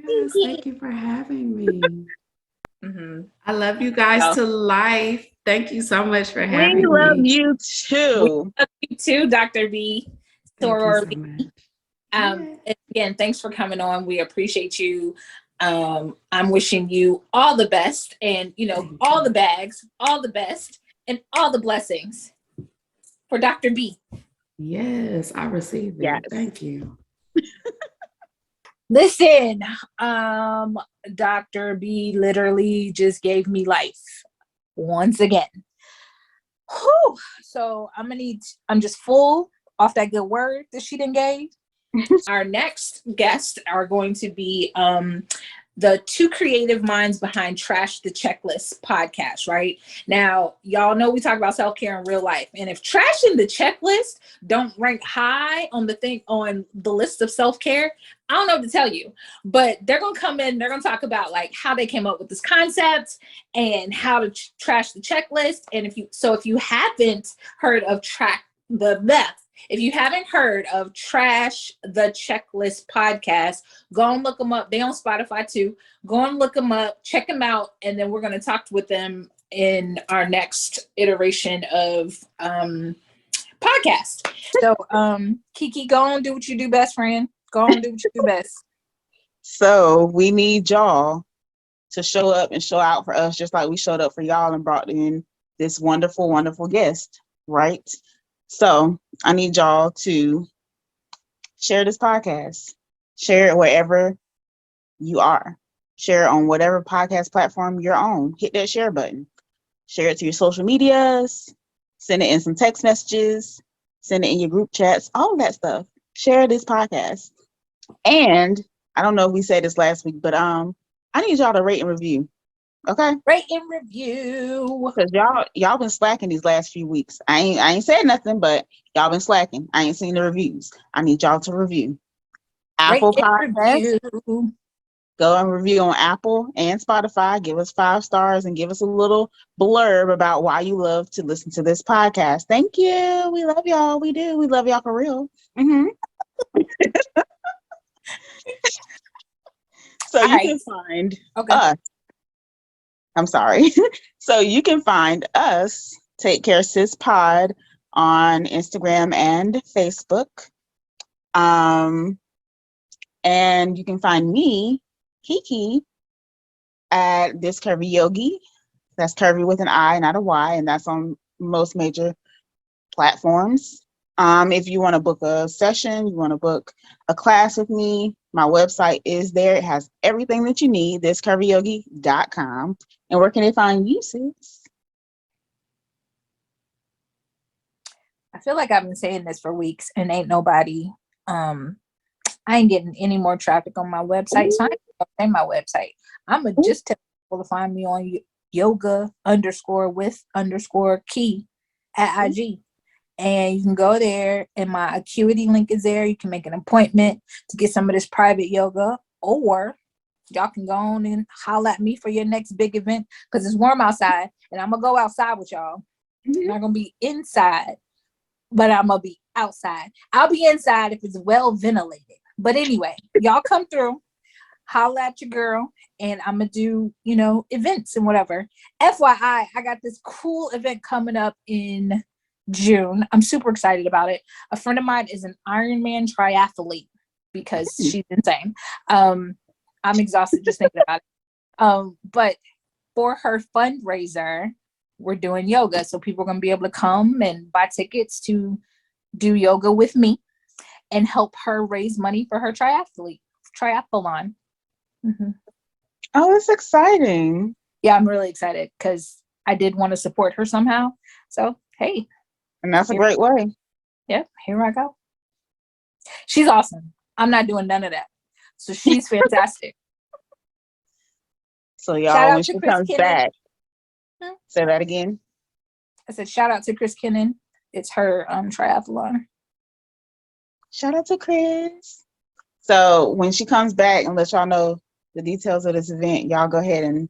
Yes, thank you for having me. I love you guys to life. Thank you so much for having me. We love you too. We love you too, Dr. B. Thank you so much. Again, thanks for coming on. We appreciate you. I'm wishing you all the best and, all the bags, all the best, and all the blessings for Dr. B. Yes, I received it. Yes. Thank you. Listen, Dr. B literally just gave me life once again. Whew. So I'm just full off that good word that she done gave. Our next guests are going to be the two creative minds behind Trash the Checklist podcast, right? Now, y'all know we talk about self-care in real life. And if Trash and the Checklist don't rank high on the list of self-care, I don't know what to tell you. But they're going to come in, they're going to talk about like how they came up with this concept and how to trash the checklist. And if you haven't heard of if you haven't heard of Trash the Checklist podcast, go and look them up. They're on Spotify too. Go and look them up, check them out, and then we're going to talk with them in our next iteration of podcast. So, KiKi, go on, do what you do best, friend. Go on, do what you do best. So we need y'all to show up and show out for us, just like we showed up for y'all and brought in this wonderful, wonderful guest, right? So I need y'all to share this podcast. Share it wherever you are. Share it on whatever podcast platform you're on. Hit that share button. Share it to your social medias. Send it in some text messages. Send it in your group chats. All of that stuff. Share this podcast. And I don't know if we said this last week, but I need y'all to rate and review. Okay. Rate and review. Because y'all been slacking these last few weeks. I ain't said nothing, but y'all been slacking. I ain't seen the reviews. I need y'all to review. Apple Podcasts. Go and review on Apple and Spotify. Give us 5 stars and give us a little blurb about why you love to listen to this podcast. Thank you. We love y'all. We do. We love y'all for real. So you can find us. I'm sorry. So you can find us, Take Care Sis Pod, on Instagram and Facebook. And you can find me, KiKi, at This Curvy Yogi. That's curvy with an I, not a Y, and that's on most major platforms. If you want to book a session, you want to book a class with me, my website is there. It has everything that you need, thiscurvyyogi.com. And where can they find you, sis? I feel like I've been saying this for weeks and ain't nobody, I ain't getting any more traffic on my website. So I ain't gonna say my website. I'm gonna just tell people to find me on yoga_with_key at IG. And you can go there and my Acuity link is there. You can make an appointment to get some of this private yoga, or y'all can go on and holler at me for your next big event because it's warm outside and I'm gonna go outside with y'all. I'm not gonna be inside, but I'm gonna be outside. I'll be inside if it's well ventilated. But anyway, y'all come through. holla at your girl, and I'm gonna do, events and whatever. FYI, I got this cool event coming up in June. I'm super excited about it. A friend of mine is an Ironman triathlete because she's insane. I'm exhausted just thinking about it. But for her fundraiser, we're doing yoga. So people are going to be able to come and buy tickets to do yoga with me and help her raise money for her triathlon. Mm-hmm. Oh, it's exciting. Yeah, I'm really excited because I did want to support her somehow. So, hey. And that's a great way. Yep, here I go. She's awesome. I'm not doing none of that. So she's fantastic. So y'all, shout out when to she Chris comes Kinnon. back, say that again. I said shout out to Chris Kinnon. It's her triathlon. Shout out to Chris. So when she comes back and let y'all know the details of this event, y'all go ahead and,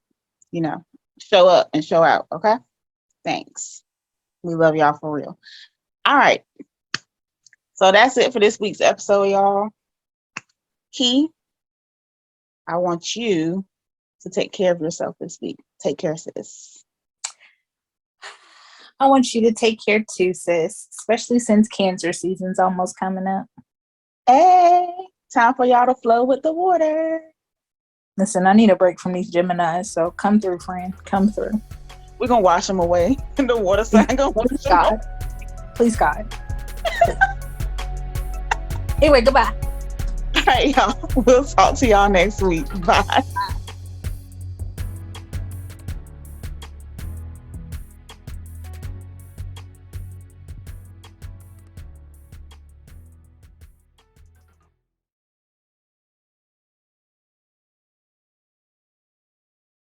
show up and show out. Okay. Thanks. We love y'all for real. All right. So that's it for this week's episode, y'all. Key, I want you to take care of yourself this week. Take care, sis. I want you to take care too, sis, especially since cancer season's almost coming up. Hey, time for y'all to flow with the water. Listen, I need a break from these Geminis, so come through, friend. Come through. We're going to wash them away. The water sign going to wash them away. Please, God. Anyway, goodbye. All right, y'all. We'll talk to y'all next week. Bye.